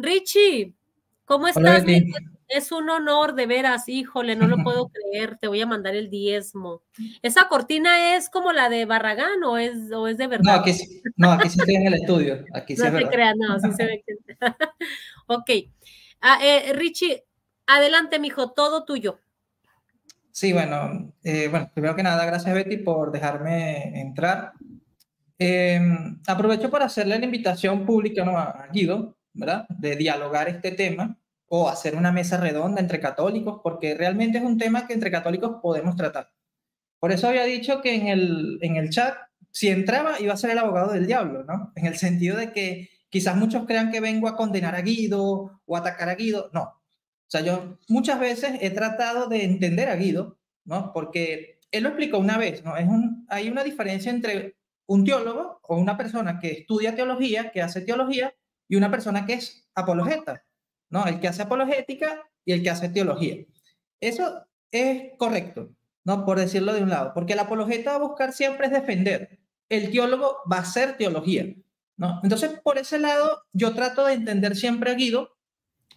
Richie, ¿cómo Hola estás? Mira, Betty. es un honor de veras, híjole, no lo puedo creer, te voy a mandar el diezmo. ¿Esa cortina es como la de Barragán o es de No, verdad? aquí sí estoy en el estudio, aquí sí es No te verdad. creas, no, sí se ve que... Ok. Richie, adelante, mijo, todo tuyo. Sí, bueno, primero que nada, gracias Betty por dejarme entrar. Aprovecho para hacerle la invitación pública, ¿no?, a Guido, ¿verdad? De dialogar este tema o hacer una mesa redonda entre católicos, porque realmente es un tema que entre católicos podemos tratar. Por eso había dicho que en el chat, si entraba, iba a ser el abogado del diablo, ¿no? En el sentido de que quizás muchos crean que vengo a condenar a Guido o a atacar a Guido. No. O sea, yo muchas veces he tratado de entender a Guido, ¿no? Porque él lo explicó una vez, ¿no? Hay una diferencia entre un teólogo o una persona que estudia teología, que hace teología, y una persona que es apologeta, ¿no? El que hace apologética y el que hace teología. Eso es correcto, ¿no? Por decirlo de un lado, porque el apologeta va a buscar siempre es defender, el teólogo va a hacer teología, ¿no? Entonces, por ese lado, yo trato de entender siempre a Guido,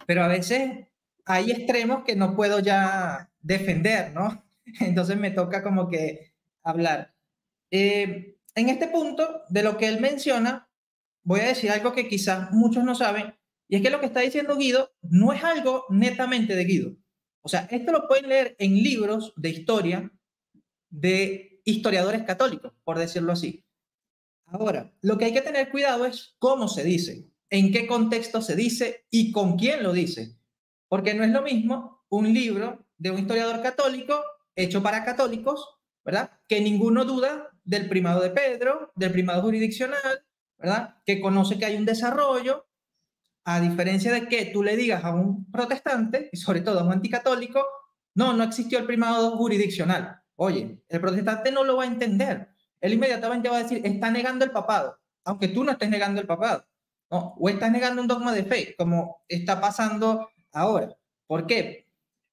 pero a veces hay extremos que no puedo ya defender, ¿no? Entonces me toca como que hablar. En este punto, de lo que él menciona, voy a decir algo que quizás muchos no saben, y es que lo que está diciendo Guido no es algo netamente de Guido. O sea, esto lo pueden leer en libros de historia de historiadores católicos, por decirlo así. Ahora, lo que hay que tener cuidado es cómo se dice, en qué contexto se dice y con quién lo dice. Porque no es lo mismo un libro de un historiador católico hecho para católicos, ¿verdad? Que ninguno duda del primado de Pedro, del primado jurisdiccional, ¿verdad? Que conoce que hay un desarrollo, a diferencia de que tú le digas a un protestante, y sobre todo a un anticatólico, no, no existió el primado jurisdiccional. Oye, el protestante no lo va a entender. Él inmediatamente va a decir, está negando el papado, aunque tú no estés negando el papado, ¿no? O estás negando un dogma de fe, como está pasando ahora. ¿Por qué?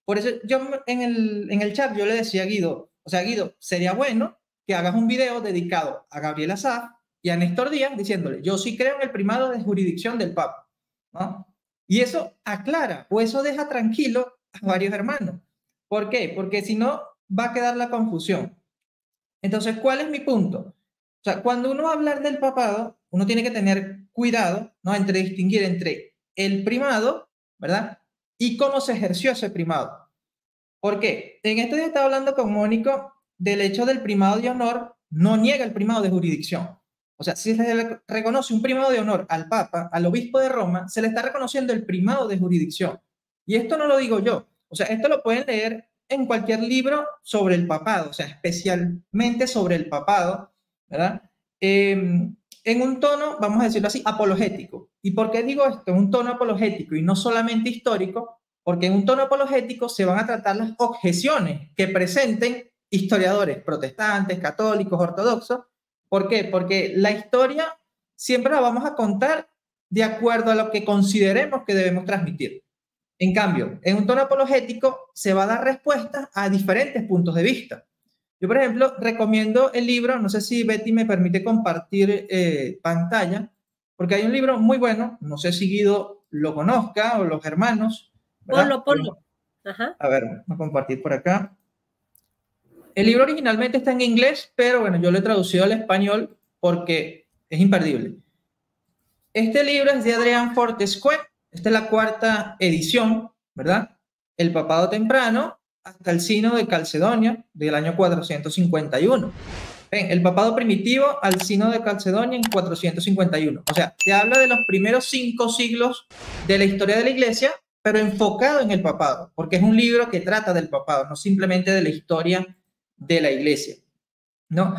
Por eso yo en el chat yo le decía a Guido, o sea, Guido, sería bueno que hagas un video dedicado a Gabriel Azaf y a Néstor Díaz diciéndole, yo sí creo en el primado de jurisdicción del Papa, ¿no? Y eso aclara o eso deja tranquilo a varios hermanos. ¿Por qué? Porque si no, va a quedar la confusión. Entonces, ¿cuál es mi punto? O sea, cuando uno va a hablar del papado, uno tiene que tener cuidado, ¿no? Entre distinguir entre el primado, ¿verdad? Y cómo se ejerció ese primado. ¿Por qué? En esto ya estaba hablando con Mónico del hecho del primado de honor, no niega el primado de jurisdicción. O sea, si se le reconoce un primado de honor al Papa, al obispo de Roma, se le está reconociendo el primado de jurisdicción. Y esto no lo digo yo. O sea, esto lo pueden leer en cualquier libro sobre el papado, o sea, especialmente sobre el papado, ¿verdad? En un tono, vamos a decirlo así, apologético. ¿Y por qué digo esto? En un tono apologético y no solamente histórico, porque en un tono apologético se van a tratar las objeciones que presenten historiadores protestantes, católicos, ortodoxos. ¿Por qué? Porque la historia siempre la vamos a contar de acuerdo a lo que consideremos que debemos transmitir. En cambio, en un tono apologético se va a dar respuesta a diferentes puntos de vista. Yo, por ejemplo, recomiendo el libro, no sé si Betty me permite compartir pantalla, porque hay un libro muy bueno, no sé si Guido lo conozca o los hermanos, ¿verdad? Ponlo, ponlo. Ajá. A ver, voy a compartir por acá. El libro originalmente está en inglés, pero bueno, yo lo he traducido al español porque es imperdible. Este libro es de Adrián Fortescue, esta es la cuarta edición, ¿verdad? El papado temprano hasta el Sínodo de Calcedonia del año 451. Ven, el papado primitivo al Sínodo de Calcedonia en 451. O sea, se habla de los primeros 5 siglos de la historia de la iglesia, pero enfocado en el papado, porque es un libro que trata del papado, no simplemente de la historia de la iglesia, ¿no?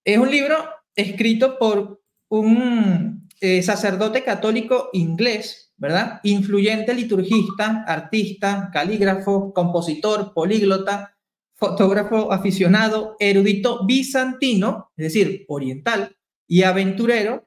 Es un libro escrito por un sacerdote católico inglés, ¿verdad? Influyente liturgista, artista, calígrafo, compositor, políglota, fotógrafo aficionado, erudito bizantino, es decir, oriental, y aventurero.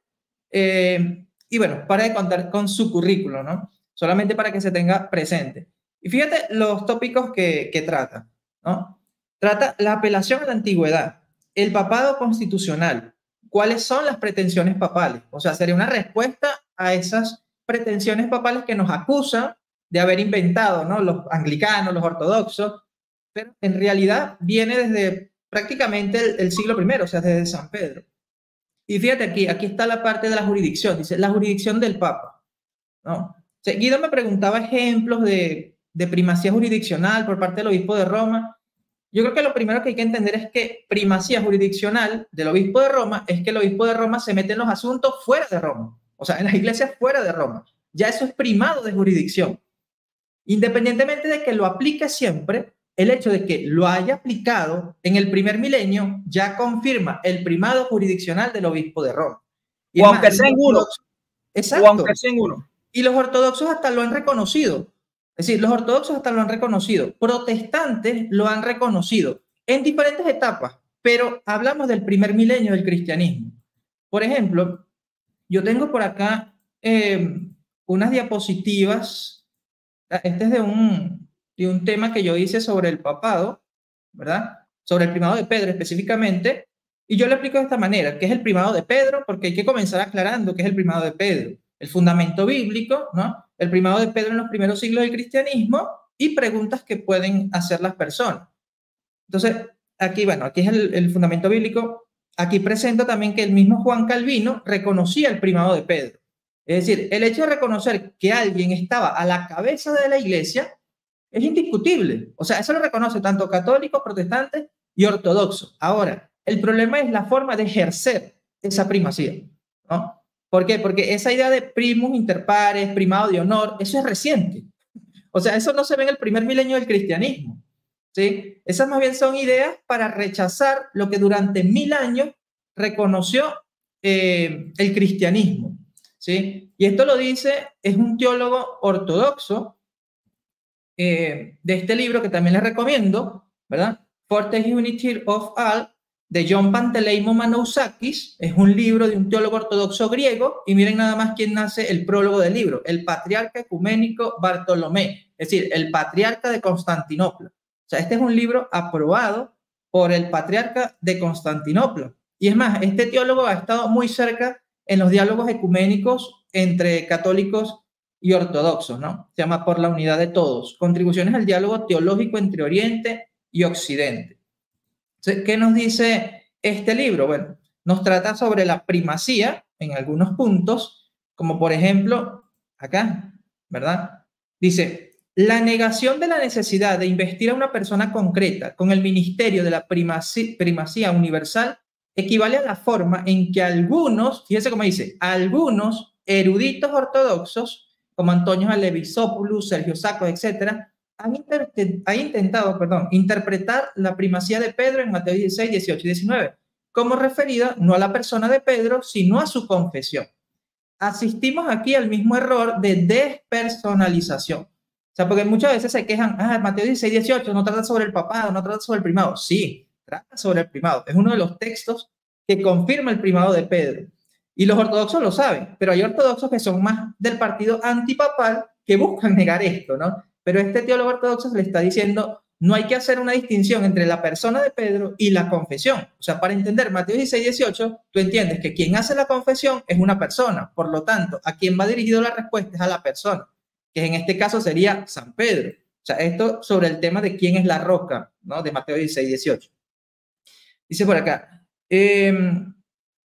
Y bueno, para de contar con su currículo, ¿no? Solamente para que se tenga presente. Y fíjate los tópicos que trata, ¿no? Trata la apelación a la antigüedad, el papado constitucional, cuáles son las pretensiones papales. O sea, sería una respuesta a esas pretensiones papales que nos acusan de haber inventado, ¿no? Los anglicanos, los ortodoxos, pero en realidad viene desde prácticamente el siglo I, o sea, desde San Pedro. Y fíjate aquí está la parte de la jurisdicción, dice, la jurisdicción del Papa, ¿no? O sea, Guido me preguntaba ejemplos de primacía jurisdiccional por parte del obispo de Roma. Yo creo que lo primero que hay que entender es que primacía jurisdiccional del obispo de Roma es que el obispo de Roma se mete en los asuntos fuera de Roma, o sea, en las iglesias fuera de Roma. Ya eso es primado de jurisdicción. Independientemente de que lo aplique siempre, el hecho de que lo haya aplicado en el primer milenio ya confirma el primado jurisdiccional del obispo de Roma. Y o aunque sea en uno. Exacto. O aunque sea en uno. Y los ortodoxos hasta lo han reconocido. Es decir, los ortodoxos hasta lo han reconocido. Protestantes lo han reconocido en diferentes etapas, pero hablamos del primer milenio del cristianismo. Por ejemplo, yo tengo por acá unas diapositivas. Este es de un tema que yo hice sobre el papado, ¿verdad? Sobre el primado de Pedro específicamente, y yo lo explico de esta manera, ¿qué es el primado de Pedro? Porque hay que comenzar aclarando qué es el primado de Pedro. El fundamento bíblico, ¿no? El primado de Pedro en los primeros siglos del cristianismo y preguntas que pueden hacer las personas. Entonces, aquí, bueno, aquí es el fundamento bíblico. Aquí presento también que el mismo Juan Calvino reconocía el primado de Pedro. Es decir, el hecho de reconocer que alguien estaba a la cabeza de la iglesia es indiscutible. O sea, eso lo reconoce tanto católicos, protestantes y ortodoxos. Ahora, el problema es la forma de ejercer esa primacía, ¿no? ¿Por qué? Porque esa idea de primus inter pares, primado de honor, eso es reciente. O sea, eso no se ve en el primer milenio del cristianismo, ¿sí? Esas más bien son ideas para rechazar lo que durante 1000 años reconoció el cristianismo, ¿sí? Y esto lo dice, es un teólogo ortodoxo de este libro que también les recomiendo, ¿verdad? For the Unity of All, de John Panteleimon Manousakis. Es un libro de un teólogo ortodoxo griego, y miren nada más quién nace el prólogo del libro, el patriarca ecuménico Bartolomé, es decir, el patriarca de Constantinopla. O sea, este es un libro aprobado por el patriarca de Constantinopla. Y es más, este teólogo ha estado muy cerca en los diálogos ecuménicos entre católicos y ortodoxos, ¿no? Se llama Por la unidad de todos, contribuciones al diálogo teológico entre Oriente y Occidente. Entonces, ¿qué nos dice este libro? Bueno, nos trata sobre la primacía en algunos puntos, como por ejemplo, acá, ¿verdad? Dice, la negación de la necesidad de investir a una persona concreta con el ministerio de la primacía universal equivale a la forma en que algunos, fíjense cómo dice, algunos eruditos ortodoxos, como Antonio Alevisopoulos, Sergio Sacos, etcétera, han intentado interpretar la primacía de Pedro en Mateo 16, 18 y 19 como referida no a la persona de Pedro, sino a su confesión. Asistimos aquí al mismo error de despersonalización. O sea, porque muchas veces se quejan, Mateo 16, 18 no trata sobre el papado, no trata sobre el primado. Sí, trata sobre el primado. Es uno de los textos que confirma el primado de Pedro. Y los ortodoxos lo saben, pero hay ortodoxos que son más del partido antipapal que buscan negar esto, ¿no? Pero este teólogo ortodoxo se le está diciendo, no hay que hacer una distinción entre la persona de Pedro y la confesión. O sea, para entender Mateo 16, 18, tú entiendes que quien hace la confesión es una persona. Por lo tanto, a quien va dirigido la respuesta es a la persona, que en este caso sería San Pedro. O sea, esto sobre el tema de quién es la roca, ¿no? De Mateo 16, 18. Dice por acá,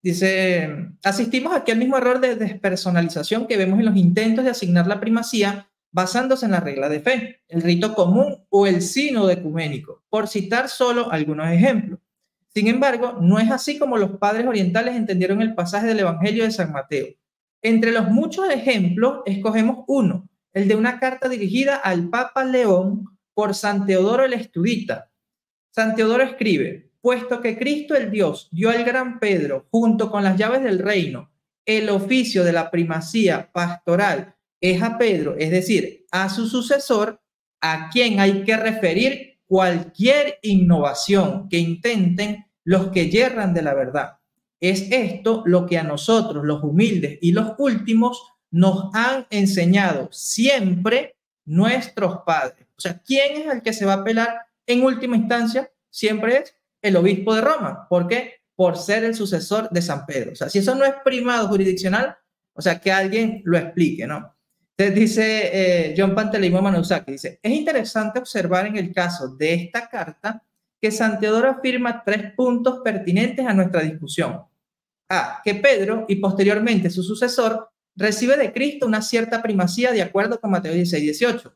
dice, asistimos aquí al mismo error de despersonalización que vemos en los intentos de asignar la primacía basándose en la regla de fe, el rito común o el sínodo ecuménico, por citar solo algunos ejemplos. Sin embargo, no es así como los padres orientales entendieron el pasaje del Evangelio de San Mateo. Entre los muchos ejemplos, escogemos uno, el de una carta dirigida al Papa León por San Teodoro el Estudita. San Teodoro escribe, puesto que Cristo el Dios dio al gran Pedro, junto con las llaves del reino, el oficio de la primacía pastoral es a Pedro, es decir, a su sucesor, a quien hay que referir cualquier innovación que intenten los que yerran de la verdad. Es esto lo que a nosotros, los humildes y los últimos, nos han enseñado siempre nuestros padres. O sea, ¿quién es el que se va a apelar en última instancia? Siempre es el obispo de Roma. ¿Por qué? Por ser el sucesor de San Pedro. O sea, si eso no es primado jurisdiccional, O sea, que alguien lo explique, ¿no? Entonces dice John Panteleimon Manuzaki, dice, es interesante observar en el caso de esta carta que San Teodoro afirma 3 puntos pertinentes a nuestra discusión. A, que Pedro y posteriormente su sucesor recibe de Cristo una cierta primacía de acuerdo con Mateo 16-18,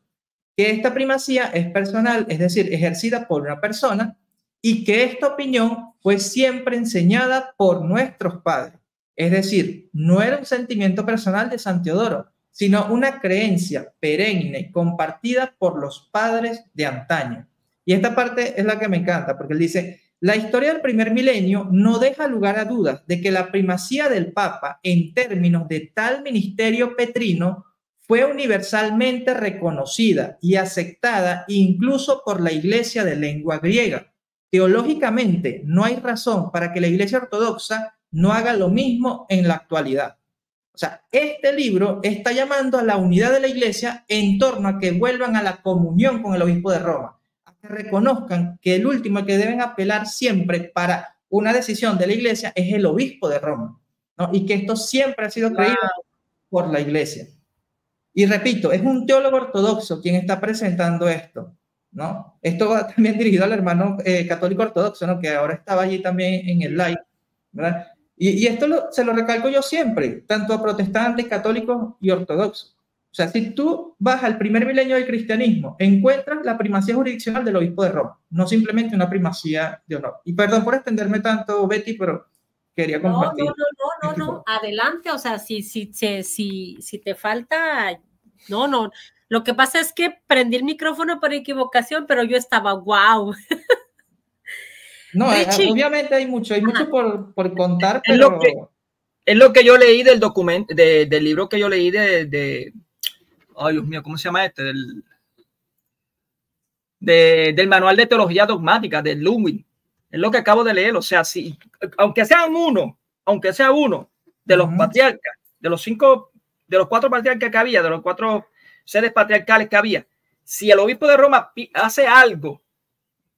que esta primacía es personal, es decir, ejercida por una persona, y que esta opinión fue siempre enseñada por nuestros padres. Es decir, no era un sentimiento personal de San Teodoro, sino una creencia perenne compartida por los padres de antaño. Y esta parte es la que me encanta, porque él dice, la historia del primer milenio no deja lugar a dudas de que la primacía del Papa en términos de tal ministerio petrino fue universalmente reconocida y aceptada incluso por la Iglesia de lengua griega. Teológicamente, no hay razón para que la Iglesia ortodoxa no haga lo mismo en la actualidad. O sea, este libro está llamando a la unidad de la Iglesia en torno a que vuelvan a la comunión con el obispo de Roma, a que reconozcan que el último que deben apelar siempre para una decisión de la Iglesia es el obispo de Roma, ¿no? Y que esto siempre ha sido creído por la Iglesia. Y repito, es un teólogo ortodoxo quien está presentando esto, ¿no? Esto va también dirigido al hermano católico ortodoxo, ¿no? Que ahora estaba allí también en el live, ¿verdad? Y esto se lo recalco yo siempre, tanto a protestantes, católicos y ortodoxos. O sea, si tú vas al primer milenio del cristianismo, encuentras la primacía jurisdiccional del obispo de Roma, no simplemente una primacía de honor. Y perdón por extenderme tanto, Betty, pero quería compartir. No, adelante, o sea, si te falta, no. Lo que pasa es que prendí el micrófono por equivocación, pero yo estaba, wow. No, obviamente hay mucho por contar, pero... Es lo que yo leí del documento, del libro que yo leí ay, Dios mío, ¿cómo se llama este? Del manual de teología dogmática de Ludwig. Es lo que acabo de leer. O sea, si, aunque sea uno de los patriarcas, de los 4 patriarcas que había, de los 4 sedes patriarcales que había, si el obispo de Roma hace algo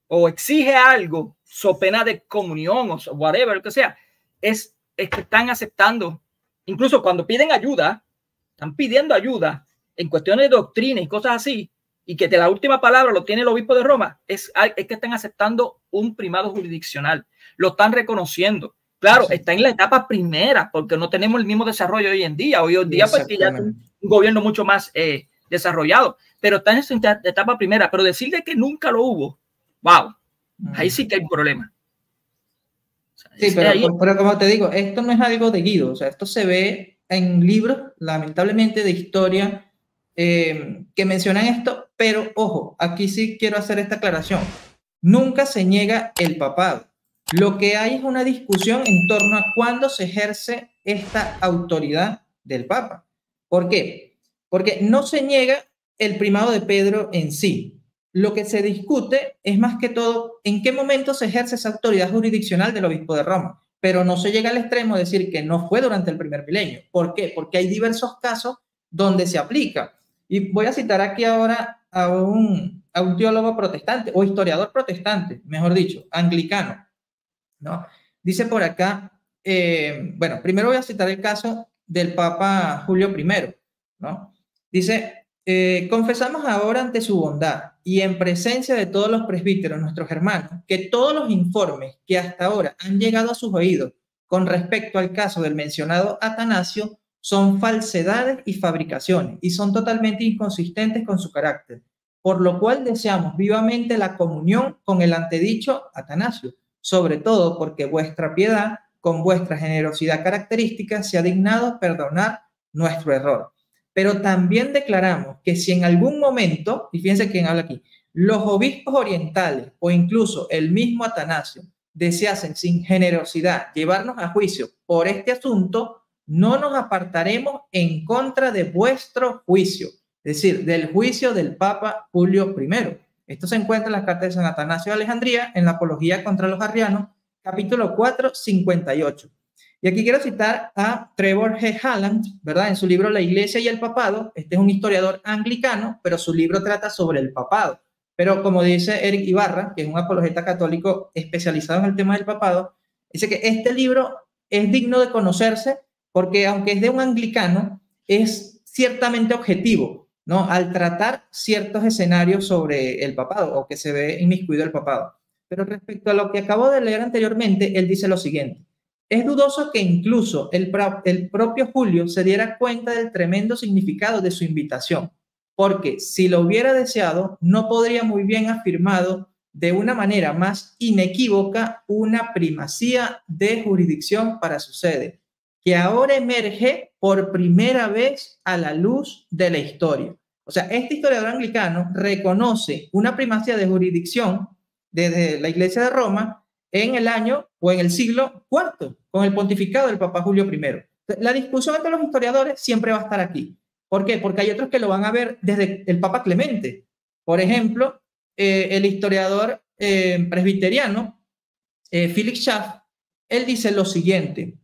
o exige algo, so pena de comunión o whatever, lo que sea, es que están aceptando, incluso cuando piden ayuda, están pidiendo ayuda en cuestiones de doctrina y cosas así, y que la última palabra lo tiene el obispo de Roma, es que están aceptando un primado jurisdiccional, lo están reconociendo. Claro, sí. Está en la etapa primera, porque no tenemos el mismo desarrollo hoy en día. Hoy en día, pues, ya es un gobierno mucho más desarrollado, pero está en esa etapa primera. Pero decirle que nunca lo hubo, wow, ahí sí que hay un problema. Sí, pero como te digo, esto no es algo de Guido, o sea, esto se ve en libros, lamentablemente, de historia que mencionan esto, pero ojo, aquí sí quiero hacer esta aclaración. Nunca se niega el papado. Lo que hay es una discusión en torno a cuándo se ejerce esta autoridad del Papa. ¿Por qué? Porque no se niega el primado de Pedro en sí. Lo que se discute es más que todo en qué momento se ejerce esa autoridad jurisdiccional del obispo de Roma, pero no se llega al extremo de decir que no fue durante el primer milenio. ¿Por qué? Porque hay diversos casos donde se aplica. Y voy a citar aquí ahora a un teólogo protestante, o historiador protestante, mejor dicho, anglicano, ¿no? Dice por acá, bueno, primero voy a citar el caso del Papa Julio I, ¿no? Dice, confesamos ahora ante su bondad y en presencia de todos los presbíteros, nuestros hermanos, que todos los informes que hasta ahora han llegado a sus oídos con respecto al caso del mencionado Atanasio son falsedades y fabricaciones y son totalmente inconsistentes con su carácter, por lo cual deseamos vivamente la comunión con el antedicho Atanasio, sobre todo porque vuestra piedad, con vuestra generosidad característica, se ha dignado perdonar nuestro error. Pero también declaramos que si en algún momento, y fíjense quién habla aquí, los obispos orientales o incluso el mismo Atanasio deseasen sin generosidad llevarnos a juicio por este asunto, no nos apartaremos en contra de vuestro juicio, es decir, del juicio del Papa Julio I. Esto se encuentra en las cartas de San Atanasio de Alejandría, en la Apología contra los Arrianos, capítulo 4, 58. Y aquí quiero citar a Trevor G. Halland, ¿verdad? En su libro La Iglesia y el Papado. Este es un historiador anglicano, pero su libro trata sobre el papado. Pero como dice Eric Ibarra, que es un apologeta católico especializado en el tema del papado, dice que este libro es digno de conocerse porque aunque es de un anglicano, es ciertamente objetivo, ¿no? Al tratar ciertos escenarios sobre el papado o que se ve inmiscuido el papado. Pero respecto a lo que acabo de leer anteriormente, él dice lo siguiente: es dudoso que incluso el propio Julio se diera cuenta del tremendo significado de su invitación, porque si lo hubiera deseado, no podría muy bien afirmado de una manera más inequívoca una primacía de jurisdicción para su sede, que ahora emerge por primera vez a la luz de la historia. O sea, este historiador anglicano reconoce una primacía de jurisdicción desde la Iglesia de Roma en el año o en el siglo IV, con el pontificado del Papa Julio I. La discusión entre los historiadores siempre va a estar aquí. ¿Por qué? Porque hay otros que lo van a ver desde el Papa Clemente. Por ejemplo, el historiador presbiteriano Philip Schaff, él dice lo siguiente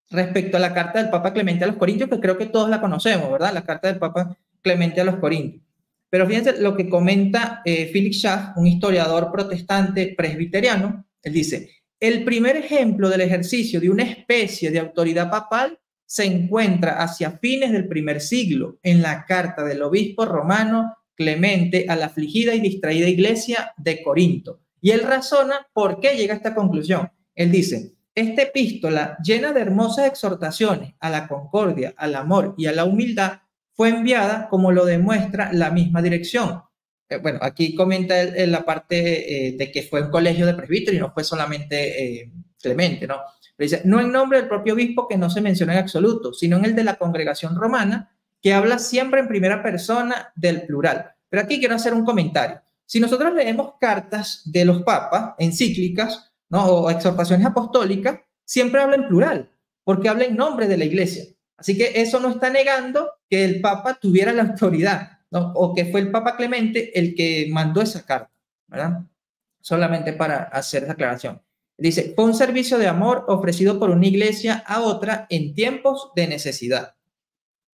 respecto a la carta del Papa Clemente a los Corintios, que creo que todos la conocemos, ¿verdad? La carta del Papa Clemente a los Corintios. Pero fíjense lo que comenta Philip Schaff, un historiador protestante presbiteriano. Él dice: el primer ejemplo del ejercicio de una especie de autoridad papal se encuentra hacia fines del primer siglo en la carta del obispo romano Clemente a la afligida y distraída iglesia de Corinto. Y él razona por qué llega a esta conclusión. Él dice: esta epístola, llena de hermosas exhortaciones a la concordia, al amor y a la humildad, fue enviada como lo demuestra la misma dirección. Bueno, aquí comenta la parte de que fue un colegio de presbíteros y no fue solamente Clemente, ¿no? Pero dice: no en nombre del propio obispo, que no se menciona en absoluto, sino en el de la congregación romana, que habla siempre en primera persona del plural. Pero aquí quiero hacer un comentario. Si nosotros leemos cartas de los papas, encíclicas, ¿no? O exhortaciones apostólicas, siempre habla en plural, porque habla en nombre de la iglesia. Así que eso no está negando que el papa tuviera la autoridad, ¿no? O que fue el Papa Clemente el que mandó esa carta, ¿verdad? Solamente para hacer esa aclaración. Dice: fue un servicio de amor ofrecido por una iglesia a otra en tiempos de necesidad.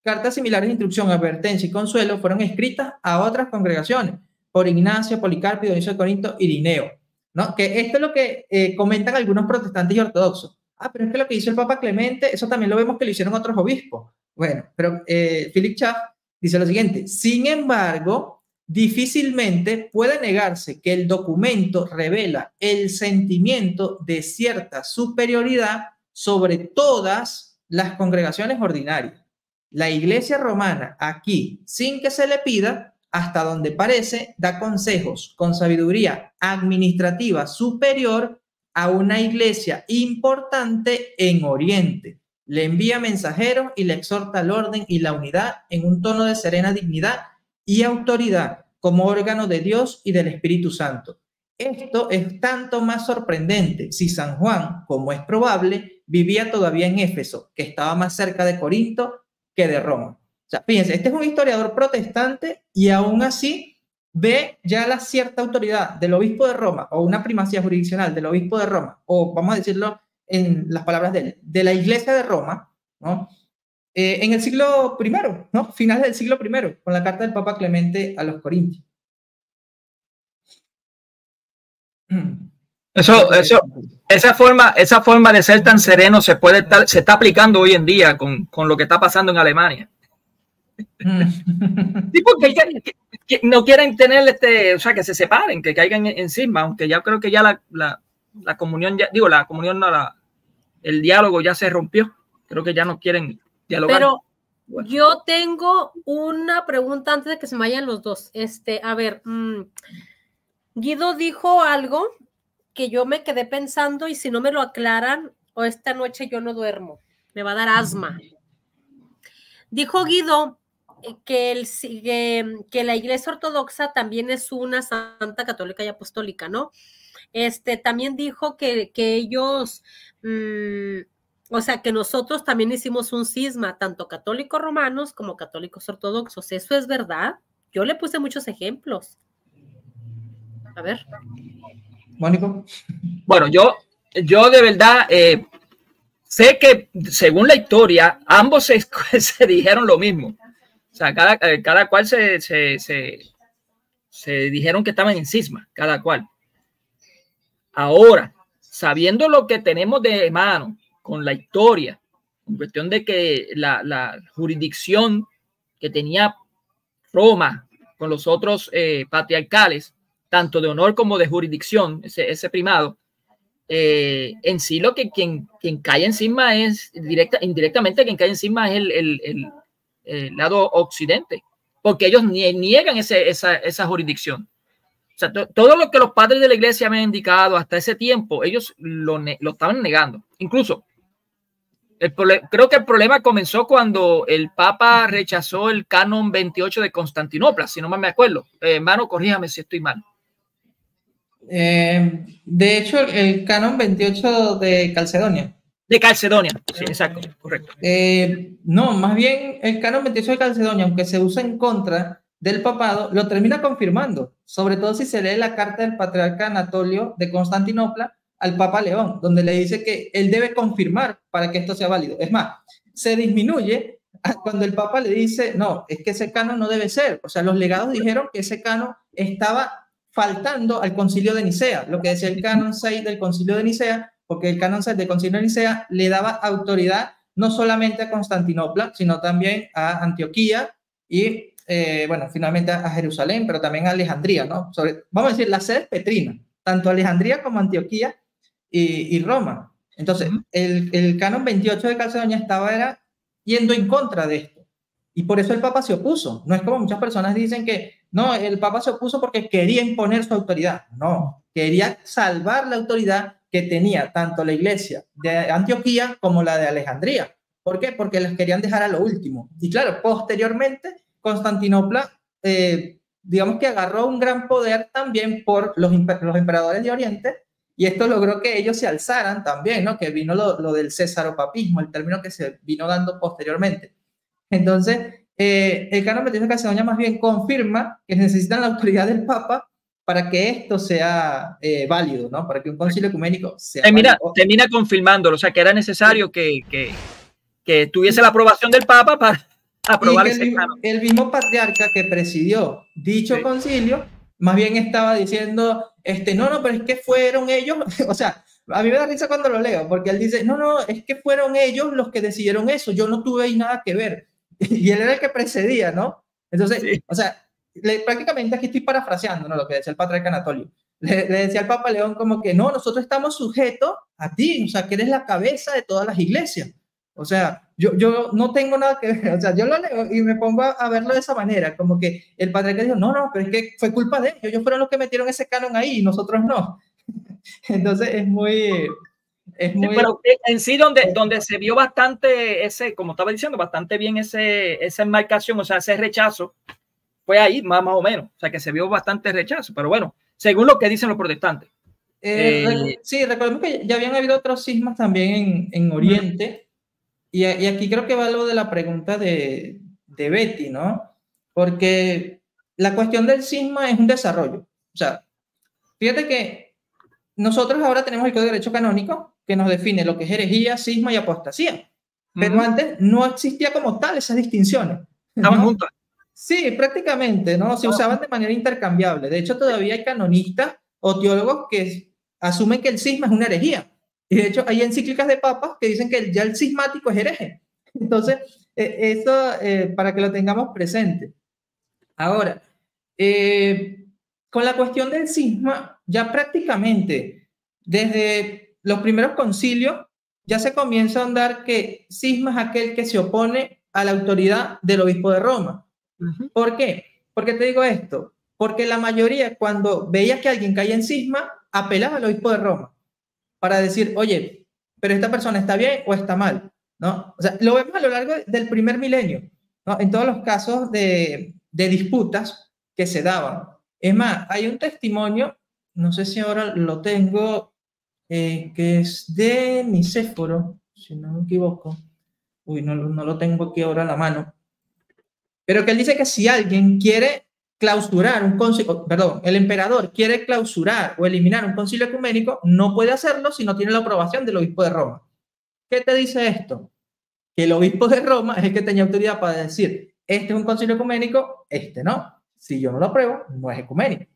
Cartas similares de instrucción, advertencia y consuelo fueron escritas a otras congregaciones por Ignacio, Policarpo, Dionisio de Corinto y Irineo, ¿no? Que esto es lo que comentan algunos protestantes y ortodoxos. Ah, pero es que lo que hizo el Papa Clemente, eso también lo vemos que lo hicieron otros obispos. Bueno, pero Philip Schaff dice lo siguiente: sin embargo, difícilmente puede negarse que el documento revela el sentimiento de cierta superioridad sobre todas las congregaciones ordinarias. La Iglesia romana aquí, sin que se le pida, hasta donde parece, da consejos con sabiduría administrativa superior a una iglesia importante en Oriente. Le envía mensajeros y le exhorta al orden y la unidad en un tono de serena dignidad y autoridad como órgano de Dios y del Espíritu Santo. Esto es tanto más sorprendente si San Juan, como es probable, vivía todavía en Éfeso, que estaba más cerca de Corinto que de Roma. O sea, fíjense, este es un historiador protestante y aún así ve ya la cierta autoridad del obispo de Roma o una primacía jurisdiccional del obispo de Roma, o vamos a decirlo en las palabras de él, de la iglesia de Roma, ¿no? En el siglo I, ¿no? Finales del siglo I, con la carta del Papa Clemente a los Corintios. Esa forma de ser tan sereno se está aplicando hoy en día con lo que está pasando en Alemania. Sí, porque que no quieren tener o sea, que se separen, que caigan encima, aunque ya creo que ya la comunión, el diálogo ya se rompió. Creo que ya no quieren dialogar. Pero bueno, yo tengo una pregunta antes de que se me vayan los dos. A ver, Guido dijo algo que yo me quedé pensando y si no me lo aclaran, o esta noche yo no duermo, me va a dar asma. Dijo Guido que la Iglesia Ortodoxa también es una santa católica y apostólica, ¿no? También dijo que ellos, o sea, que nosotros también hicimos un cisma, tanto católicos romanos como católicos ortodoxos. ¿Eso es verdad? Yo le puse muchos ejemplos. A ver. Mónico. Bueno, yo de verdad sé que según la historia, ambos se dijeron lo mismo. O sea, cada cual se dijeron que estaban en cisma, cada cual. Ahora, sabiendo lo que tenemos de mano con la historia, en cuestión de que la jurisdicción que tenía Roma con los otros patriarcales, tanto de honor como de jurisdicción, ese primado, en sí lo que quien cae encima es indirectamente quien cae encima es el lado occidente, porque ellos niegan esa jurisdicción. O sea, todo lo que los padres de la iglesia me han indicado hasta ese tiempo, ellos lo estaban negando. Incluso, creo que el problema comenzó cuando el Papa rechazó el canon 28 de Constantinopla, si no me acuerdo. Hermano, corríjame si estoy mal. De hecho, el canon 28 de Calcedonia. De Calcedonia, sí, exacto, correcto. No, más bien el canon 28 de Calcedonia, aunque se usa en contra del papado, lo termina confirmando, sobre todo si se lee la carta del patriarca Anatolio de Constantinopla al Papa León, donde le dice que él debe confirmar para que esto sea válido. Es más, se disminuye cuando el Papa le dice, no, es que ese canon no debe ser. O sea, los legados dijeron que ese canon estaba faltando al concilio de Nicea, lo que decía el canon 6 del concilio de Nicea, porque el canon 6 del concilio de Nicea le daba autoridad no solamente a Constantinopla, sino también a Antioquía y, bueno, finalmente a Jerusalén, pero también a Alejandría, ¿no? Vamos a decir, las sedes petrinas, tanto Alejandría como Antioquía y Roma. Entonces, el canon 28 de Calcedonia era yendo en contra de esto. Y por eso el Papa se opuso. No es como muchas personas dicen que no, el Papa se opuso porque quería imponer su autoridad. No, quería salvar la autoridad que tenía tanto la iglesia de Antioquía como la de Alejandría. ¿Por qué? Porque las querían dejar a lo último. Y claro, posteriormente, Constantinopla, digamos que agarró un gran poder también por los emperadores de Oriente, y esto logró que ellos se alzaran también, ¿no? Que vino lo del cesaropapismo, el término que se vino dando posteriormente. Entonces, el canon 28 de Calcedonia más bien confirma que necesitan la autoridad del Papa para que esto sea válido, ¿no? Para que un concilio ecuménico sea válido. Termina confirmándolo, o sea, que era necesario que tuviese la aprobación del Papa para aprobar ese canon. El mismo patriarca que presidió dicho concilio, más bien estaba diciendo, no, pero es que fueron ellos, o sea, a mí me da risa cuando lo leo, porque él dice, no, es que fueron ellos los que decidieron eso, yo no tuve ahí nada que ver. Y él era el que precedía, ¿no? Entonces, o sea, prácticamente aquí estoy parafraseando, ¿no? Lo que decía el patriarca Anatolio. Le decía al Papa León como que no, nosotros estamos sujetos a ti, o sea, que eres la cabeza de todas las iglesias. O sea, yo no tengo nada que ver, o sea, yo lo leo y me pongo a verlo de esa manera, como que el patriarca dijo, no, pero es que fue culpa de ellos fueron los que metieron ese canon ahí y nosotros no. Entonces es muy... Sí, pero en sí donde se vio bastante como estaba diciendo, bastante bien esa enmarcación, o sea, ese rechazo, fue ahí más o menos, o sea, que se vio bastante rechazo, pero bueno, según lo que dicen los protestantes. Sí, recordemos que ya habían habido otros cismas también en Oriente, y aquí creo que va lo de la pregunta de Betty, ¿no? Porque la cuestión del cisma es un desarrollo, o sea, fíjate que nosotros ahora tenemos el Código de Derecho Canónico que nos define lo que es herejía, cisma y apostasía. Pero antes no existía como tal esas distinciones. Estaban juntas. Sí, prácticamente, ¿no? Se usaban de manera intercambiable. De hecho, todavía hay canonistas o teólogos que asumen que el cisma es una herejía. Y de hecho, hay encíclicas de papas que dicen que ya el cismático es hereje. Entonces, eso para que lo tengamos presente. Ahora, con la cuestión del cisma, ya prácticamente desde los primeros concilios ya se comienza a andar que cisma es aquel que se opone a la autoridad del obispo de Roma. ¿Por qué? ¿Por qué te digo esto? Porque la mayoría, cuando veía que alguien caía en cisma, apelaba al obispo de Roma para decir, oye, pero esta persona está bien o está mal, ¿no? O sea, lo vemos a lo largo del primer milenio, ¿no? En todos los casos de disputas que se daban. Es más, hay un testimonio, no sé si ahora lo tengo, que es de Nicéforo, si no me equivoco. Uy, no lo tengo aquí ahora a la mano. Pero que él dice que si alguien quiere clausurar un concilio, perdón, el emperador quiere clausurar o eliminar un concilio ecuménico, no puede hacerlo si no tiene la aprobación del obispo de Roma. ¿Qué te dice esto? Que el obispo de Roma es el que tenía autoridad para decir, este es un concilio ecuménico, este no. Si yo no lo apruebo, no es ecuménico.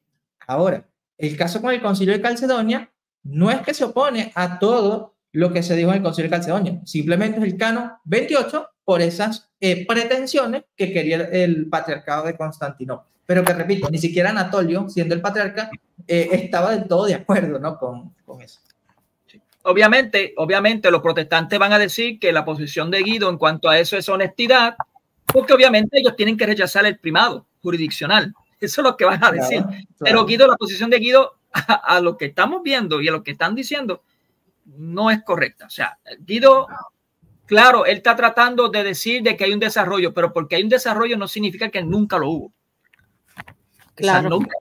Ahora, el caso con el concilio de Calcedonia no es que se opone a todo lo que se dijo en el Concilio de Calcedonia. Simplemente es el canon 28 por esas pretensiones que quería el patriarcado de Constantinopla. Pero que repito, ni siquiera Anatolio, siendo el patriarca, estaba del todo de acuerdo, ¿no? con eso. Obviamente los protestantes van a decir que la posición de Guido en cuanto a eso es honestidad, porque obviamente ellos tienen que rechazar el primado jurisdiccional. Eso es lo que van a decir. Claro. Pero Guido, la posición de Guido, a lo que estamos viendo y a lo que están diciendo, no es correcta. O sea, Guido, claro, él está tratando de decir de que hay un desarrollo, pero porque hay un desarrollo no significa que nunca lo hubo. Claro. O sea, nunca.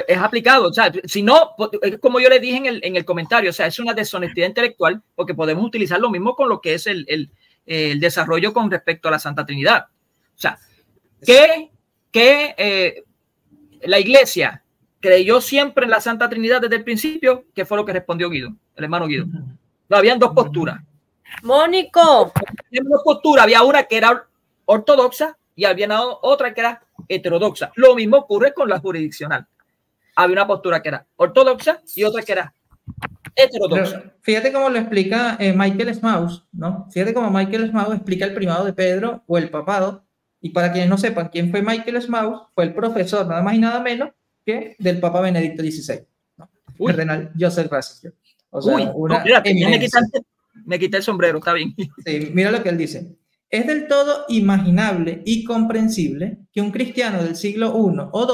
Es aplicado, o sea, si no, como yo le dije en el comentario, o sea, es una deshonestidad intelectual porque podemos utilizar lo mismo con lo que es el desarrollo con respecto a la Santa Trinidad. O sea, que la Iglesia creyó siempre en la Santa Trinidad desde el principio, que fue lo que respondió Guido, el hermano Guido. No, habían dos posturas. Mónico. Había dos posturas, había una que era ortodoxa y había otra que era heterodoxa. Lo mismo ocurre con la jurisdiccional. Había una postura que era ortodoxa y otra que era heterodoxa. Pero fíjate cómo lo explica Michael Smaus, ¿no? Fíjate cómo Michael Smaus explica el primado de Pedro o el papado. Y para quienes no sepan quién fue Michael Smaus, fue el profesor nada más y nada menos que del Papa Benedicto XVI, ¿no? Cardenal Joseph Ratzinger. O sea, me quité el sombrero, está bien. Sí, mira lo que él dice. Es del todo imaginable y comprensible que un cristiano del siglo I o II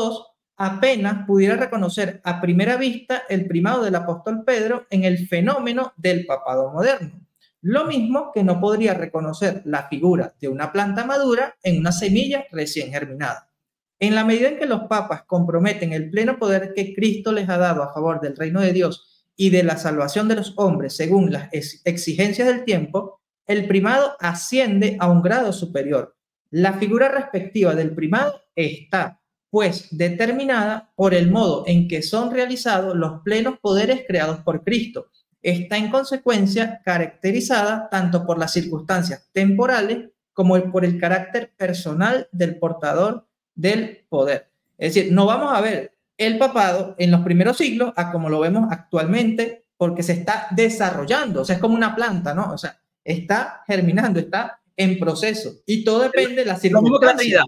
apenas pudiera reconocer a primera vista el primado del apóstol Pedro en el fenómeno del papado moderno. Lo mismo que no podría reconocer la figura de una planta madura en una semilla recién germinada. En la medida en que los papas comprometen el pleno poder que Cristo les ha dado a favor del reino de Dios y de la salvación de los hombres según las exigencias del tiempo, el primado asciende a un grado superior. La figura respectiva del primado está pues determinada por el modo en que son realizados los plenos poderes creados por Cristo. Está en consecuencia caracterizada tanto por las circunstancias temporales como por el carácter personal del portador del poder. Es decir, no vamos a ver el papado en los primeros siglos a como lo vemos actualmente porque se está desarrollando, o sea, es como una planta, ¿no? O sea, está germinando, está en proceso y todo depende de las circunstancias.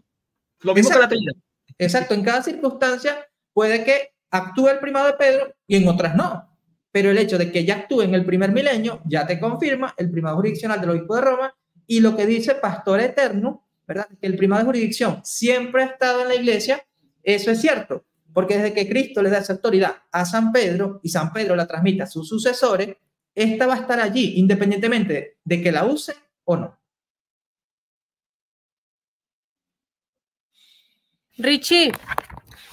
Lo mismo que la Trinidad. Exacto, en cada circunstancia puede que actúe el primado de Pedro y en otras no. Pero el hecho de que ya actúe en el primer milenio ya te confirma el primado jurisdiccional del obispo de Roma y lo que dice Pastor Eterno, ¿verdad? Que el primado de jurisdicción siempre ha estado en la iglesia, eso es cierto, porque desde que Cristo le da esa autoridad a San Pedro y San Pedro la transmite a sus sucesores, esta va a estar allí independientemente de que la usen o no. Richie,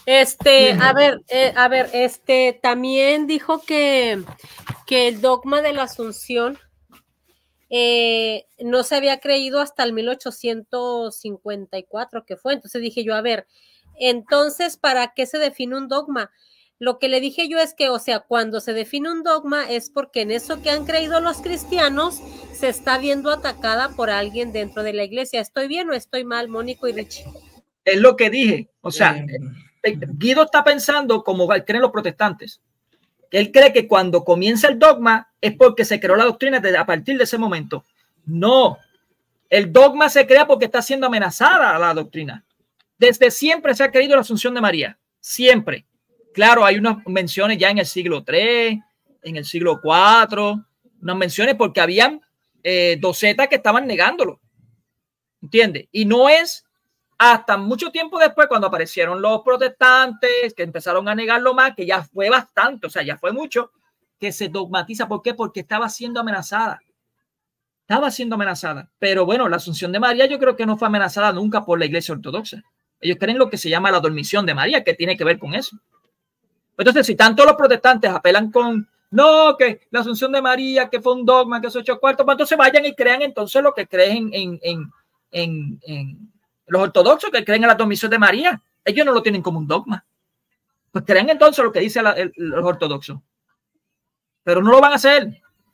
a ver, también dijo que el dogma de la Asunción no se había creído hasta el 1854 que fue. Entonces dije yo, a ver, entonces, ¿para qué se define un dogma? Lo que le dije yo es que, o sea, cuando se define un dogma es porque en eso que han creído los cristianos se está viendo atacada por alguien dentro de la iglesia. ¿Estoy bien o estoy mal, Mónico y Richie? Es lo que dije. O sea, Guido está pensando como creen los protestantes. Él cree que cuando comienza el dogma es porque se creó la doctrina a partir de ese momento. No, el dogma se crea porque está siendo amenazada la doctrina. Desde siempre se ha creído la Asunción de María. Siempre. Claro, hay unas menciones ya en el siglo III, en el siglo IV, unas menciones porque habían docetas que estaban negándolo. ¿Entiendes? Y no es hasta mucho tiempo después, cuando aparecieron los protestantes, que empezaron a negarlo más, que ya fue bastante, o sea, ya fue mucho, que se dogmatiza. ¿Por qué? Porque estaba siendo amenazada. Estaba siendo amenazada. Pero bueno, la Asunción de María yo creo que no fue amenazada nunca por la Iglesia Ortodoxa. Ellos creen lo que se llama la dormición de María, que tiene que ver con eso. Entonces, si tanto los protestantes apelan con, no, que la Asunción de María, que fue un dogma, que es 8 cuartos, pues entonces vayan y crean entonces lo que creen en los ortodoxos, que creen en la dormición de María. Ellos no lo tienen como un dogma. Pues creen entonces lo que dice los ortodoxos. Pero no lo van a hacer.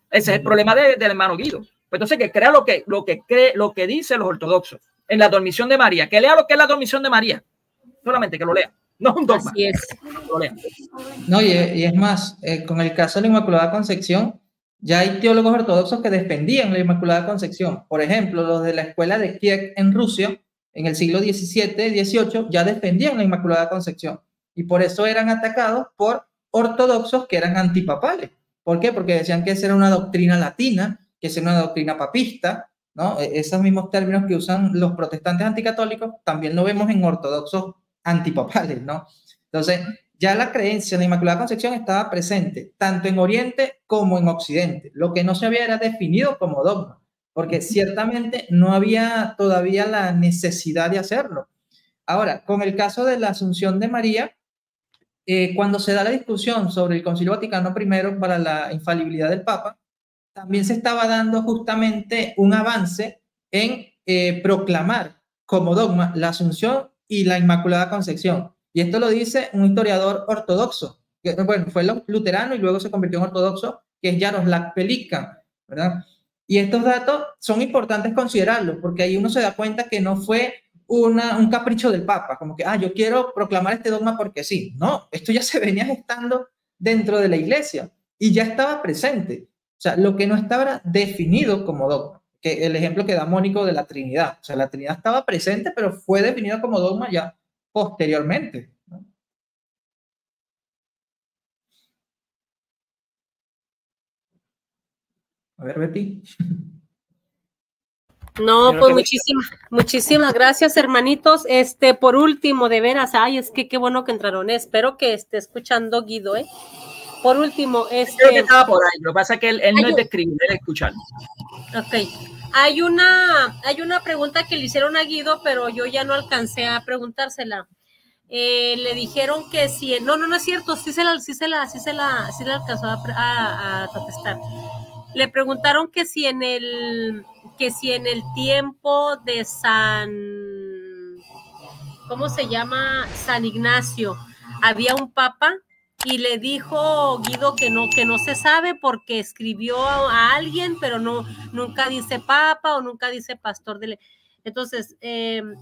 Ese es el problema del hermano Guido. Pues entonces que crea lo que dicen los ortodoxos en la dormición de María. Que lea lo que es la dormición de María. Solamente que lo lea. No es un dogma. Así es. No, y es más, con el caso de la Inmaculada Concepción, Ya hay teólogos ortodoxos que defendían la Inmaculada Concepción. Por ejemplo, los de la escuela de Kiev en Rusia, en el siglo XVII, XVIII, ya defendían la Inmaculada Concepción. Y por eso eran atacados por ortodoxos que eran antipapales. ¿Por qué? Porque decían que esa era una doctrina latina, que esa era una doctrina papista, ¿no? Esos mismos términos que usan los protestantes anticatólicos también lo vemos en ortodoxos antipapales, ¿no? Entonces, ya la creencia en la Inmaculada Concepción estaba presente, tanto en Oriente como en Occidente. Lo que no se había era definido como dogma, porque ciertamente no había todavía la necesidad de hacerlo. Ahora, con el caso de la Asunción de María, cuando se da la discusión sobre el Concilio Vaticano I para la infalibilidad del Papa, también se estaba dando justamente un avance en proclamar como dogma la Asunción y la Inmaculada Concepción. Y esto lo dice un historiador ortodoxo, que, bueno, fue luterano y luego se convirtió en ortodoxo, que es Jaroslav Pelikan, ¿verdad? Y estos datos son importantes considerarlos, porque ahí uno se da cuenta que no fue un capricho del Papa, como que, yo quiero proclamar este dogma porque sí. No, esto ya se venía gestando dentro de la Iglesia y ya estaba presente. O sea, lo que no estaba definido como dogma, que el ejemplo que da Mónico de la Trinidad. O sea, la Trinidad estaba presente, pero fue definido como dogma ya posteriormente, ¿no? A ver, Betty. No, pues muchísimas gracias, hermanitos. Por último, de veras, es que qué bueno que entraron. Espero que esté escuchando Guido, ¿eh? Por último, Creo que estaba por ahí. Lo que pasa es que él no es de escribir, él es escuchar. Ok. Hay una pregunta que le hicieron a Guido, pero yo ya no alcancé a preguntársela. Le dijeron que si, no es cierto, sí se la alcanzó a contestar. Le preguntaron que si en el tiempo de ¿cómo se llama? San Ignacio, había un papa, y le dijo Guido que no se sabe porque escribió a alguien, pero nunca dice papa o nunca dice pastor de Entonces, esa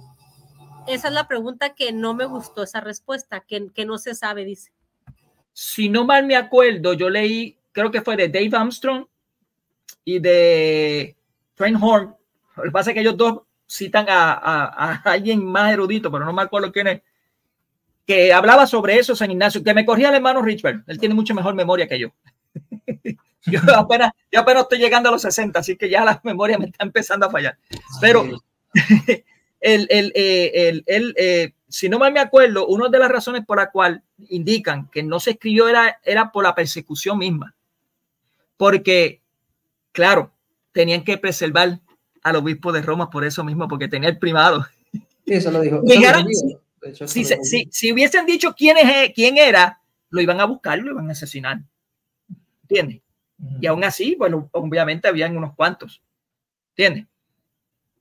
es la pregunta que no me gustó, esa respuesta, que no se sabe, dice. Si no mal me acuerdo, yo leí, creo que fue de Dave Armstrong y de Trenholm. Lo que pasa es que ellos dos citan a alguien más erudito, pero no me acuerdo quién es, que hablaba sobre eso, San Ignacio, que me corría el hermano Richard. Él tiene mucha mejor memoria que yo. Yo apenas estoy llegando a los 60, así que ya la memoria me está empezando a fallar. Pero si no mal me acuerdo, una de las razones por la cual indican que no se escribió era por la persecución misma. Porque, claro, tenían que preservar al obispo de Roma por eso mismo, porque tenía el primado. Sí, eso lo dijo. Si hubiesen dicho quién era, lo iban a buscar, lo iban a asesinar. ¿Entiendes? Y aún así, bueno, obviamente habían unos cuantos. ¿Entiendes?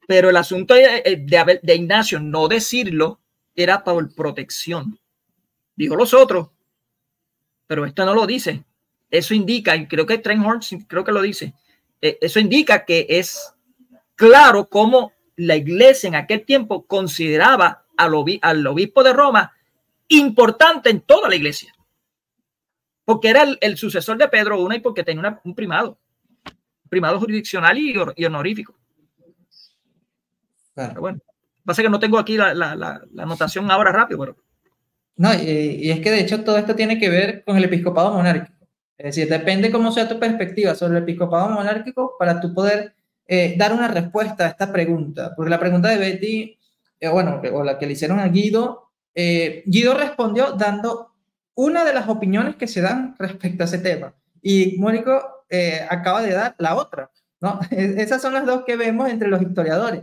Pero el asunto de Ignacio no decirlo era por protección. Dijo los otros, pero esto no lo dice. Eso indica, y creo que Trenholm creo que lo dice, eso indica que es claro cómo la iglesia en aquel tiempo consideraba al obispo de Roma importante en toda la iglesia, porque era el sucesor de Pedro I y porque tenía un primado jurisdiccional y honorífico. Claro. Pero bueno, pasa que no tengo aquí la anotación ahora rápido, pero no, y es que de hecho todo esto tiene que ver con el episcopado monárquico. Es decir, depende cómo sea tu perspectiva sobre el episcopado monárquico para tú poder dar una respuesta a esta pregunta. Porque la pregunta de Betty, o la que le hicieron a Guido, Guido respondió dando una de las opiniones que se dan respecto a ese tema. Y Mónico acaba de dar la otra, ¿no? Esas son las dos que vemos entre los historiadores.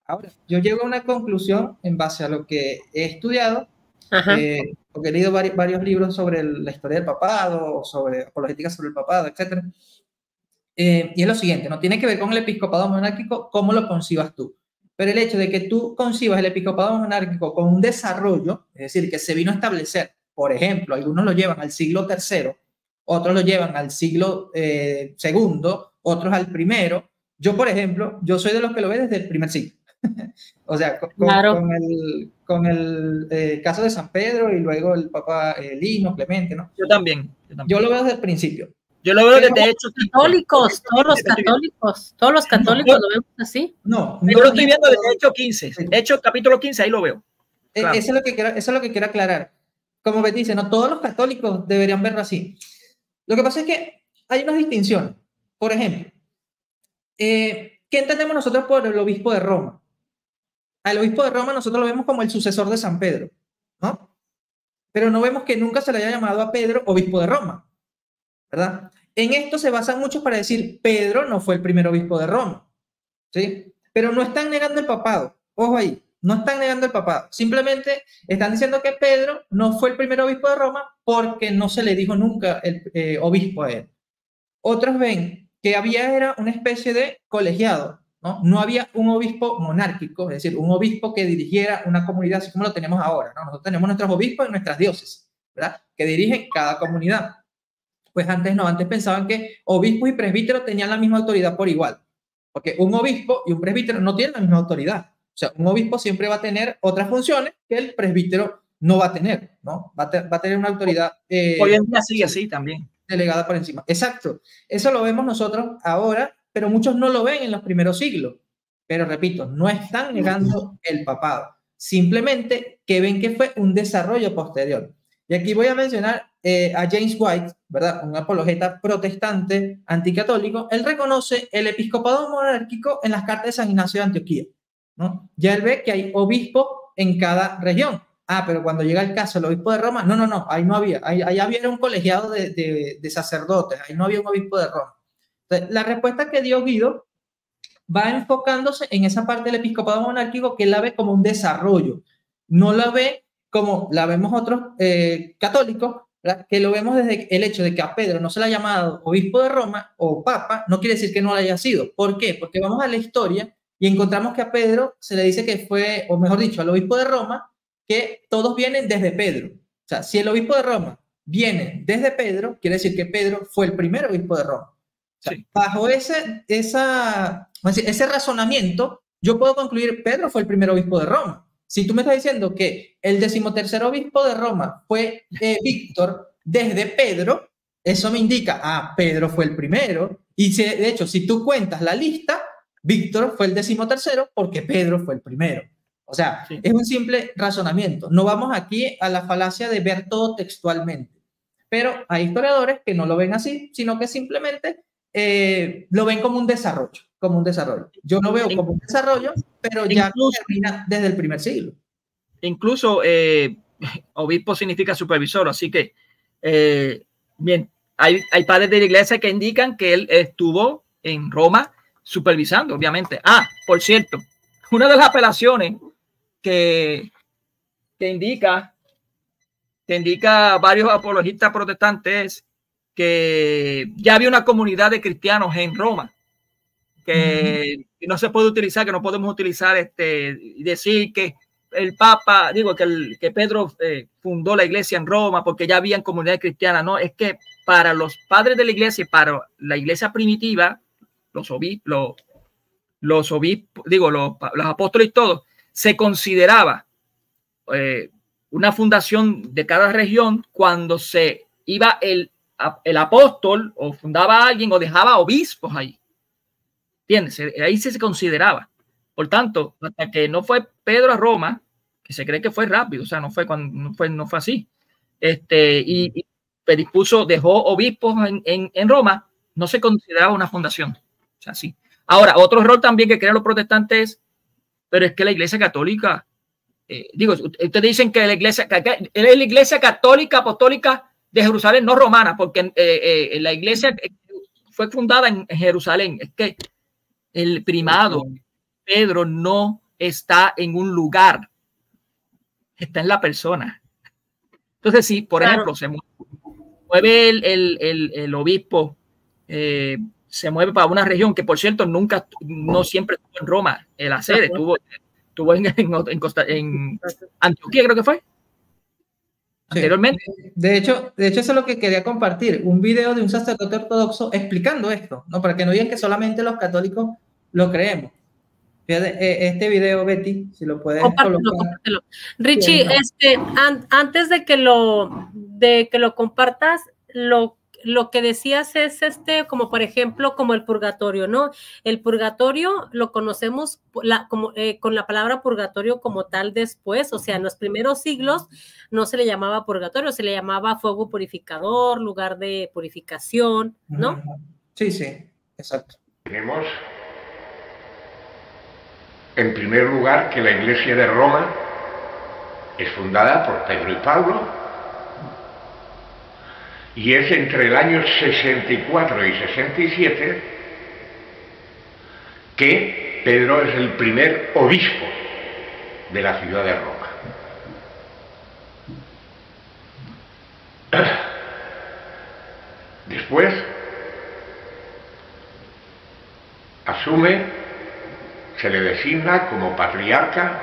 Ahora, yo llego a una conclusión en base a lo que he estudiado, porque he leído varios libros sobre la historia del papado, sobre apologética sobre el papado, etc. Y es lo siguiente, no tiene que ver con el episcopado monárquico, cómo lo concibas tú. Pero el hecho de que tú concibas el episcopado monárquico con un desarrollo, es decir, que se vino a establecer, por ejemplo, algunos lo llevan al siglo III, otros lo llevan al siglo II, otros al primero. Yo, por ejemplo, yo soy de los que lo ve desde el primer siglo. O sea, con el caso de San Pedro y luego el Papa Lino, Clemente, ¿no? Yo también. Yo lo veo desde el principio. Yo lo veo desde Hechos 15. Católicos, todos los católicos lo vemos así. No, yo lo estoy viendo desde Hechos 15. Hechos capítulo 15, ahí lo veo. Claro. Eso es lo que quiero aclarar. Como Betty dice, no todos los católicos deberían verlo así. Lo que pasa es que hay unas distinciones. Por ejemplo, ¿qué entendemos nosotros por el obispo de Roma? Al obispo de Roma nosotros lo vemos como el sucesor de San Pedro, ¿no? Pero no vemos que nunca se le haya llamado a Pedro obispo de Roma, ¿verdad? En esto se basan muchos para decir Pedro no fue el primer obispo de Roma, ¿sí? Pero no están negando el papado, ojo ahí, no están negando el papado, simplemente están diciendo que Pedro no fue el primer obispo de Roma porque no se le dijo nunca el obispo a él. Otros ven que era una especie de colegiado, ¿no? No había un obispo monárquico, es decir, un obispo que dirigiera una comunidad así como lo tenemos ahora, ¿no? Nosotros tenemos nuestros obispos y nuestras diócesis, ¿verdad? Que dirigen cada comunidad. Pues antes no, antes pensaban que obispos y presbíteros tenían la misma autoridad por igual, porque un obispo y un presbítero no tienen la misma autoridad. O sea, un obispo siempre va a tener otras funciones que el presbítero no va a tener, ¿no? Va a tener una autoridad. Hoy en día sigue así también. Delegada por encima. Exacto. Eso lo vemos nosotros ahora, pero muchos no lo ven en los primeros siglos. Pero repito, no están negando el papado. Simplemente que ven que fue un desarrollo posterior. Y aquí voy a mencionar a James White, ¿verdad? Un apologeta protestante anticatólico. Él reconoce el episcopado monárquico en las cartas de San Ignacio de Antioquía, ¿no? Ya él ve que hay obispos en cada región. Pero cuando llega el caso del obispo de Roma, no, ahí no había. Ahí había un colegiado de sacerdotes, ahí no había un obispo de Roma. Entonces, la respuesta que dio Guido va enfocándose en esa parte del episcopado monárquico que él la ve como un desarrollo. No la ve como la vemos otros católicos, ¿verdad? Que lo vemos desde el hecho de que a Pedro no se le ha llamado obispo de Roma o papa, no quiere decir que no lo haya sido. ¿Por qué? Porque vamos a la historia y encontramos que a Pedro se le dice que fue, o mejor dicho, al obispo de Roma, que todos vienen desde Pedro. O sea, si el obispo de Roma viene desde Pedro, quiere decir que Pedro fue el primer obispo de Roma. O sea, sí. Bajo ese razonamiento, yo puedo concluir Pedro fue el primer obispo de Roma. Si tú me estás diciendo que el 13º obispo de Roma fue Víctor desde Pedro, eso me indica, Pedro fue el primero. Y de hecho, si tú cuentas la lista, Víctor fue el 13º porque Pedro fue el primero. O sea, sí. Es un simple razonamiento. No vamos aquí a la falacia de ver todo textualmente. Pero hay historiadores que no lo ven así, sino que simplemente lo ven como un desarrollo. Yo lo veo como un desarrollo, pero ya termina desde el primer siglo. Incluso obispo significa supervisor, así que bien, hay padres de la iglesia que indican que él estuvo en Roma supervisando, obviamente. Por cierto, una de las apelaciones que indica varios apologistas protestantes que ya había una comunidad de cristianos en Roma que no se puede utilizar, que no podemos utilizar y decir que el Papa, que Pedro fundó la iglesia en Roma porque ya habían comunidades cristianas. No, es que para los padres de la iglesia y para la iglesia primitiva, los apóstoles y todo, se consideraba una fundación de cada región cuando se iba el apóstol o fundaba a alguien o dejaba obispos ahí. ¿Entiendes? Ahí se consideraba. Por tanto, hasta que no fue Pedro a Roma, que se cree que fue rápido, o sea, no fue así. Y dejó obispos en Roma, no se consideraba una fundación. O sea, sí. Ahora, otro error también que creen los protestantes, pero es que la Iglesia Católica, ustedes dicen que es la Iglesia Católica Apostólica de Jerusalén, no romana, porque la Iglesia fue fundada en Jerusalén. Es que el primado, Pedro, no está en un lugar, está en la persona. Entonces, sí, por ejemplo, se mueve el obispo, se mueve para una región que, por cierto, no siempre estuvo en Roma, la sede, estuvo en Antioquía, creo que fue. Sí. Anteriormente. De hecho, eso es lo que quería compartir, un video de un sacerdote ortodoxo explicando esto, ¿no? Para que no digan que solamente los católicos lo creemos. Este video, Betty, si lo puedes compártelo. Richie, antes de que lo compartas, lo lo que decías es como por ejemplo, como el purgatorio, ¿no? El purgatorio lo conocemos con la palabra purgatorio como tal después, o sea, en los primeros siglos no se le llamaba purgatorio, se le llamaba fuego purificador, lugar de purificación, ¿no? Sí, sí, exacto. Tenemos, en primer lugar, que la Iglesia de Roma es fundada por Pedro y Pablo, y es entre el año 64 y 67 que Pedro es el primer obispo de la ciudad de Roma. Después asume, se le designa como patriarca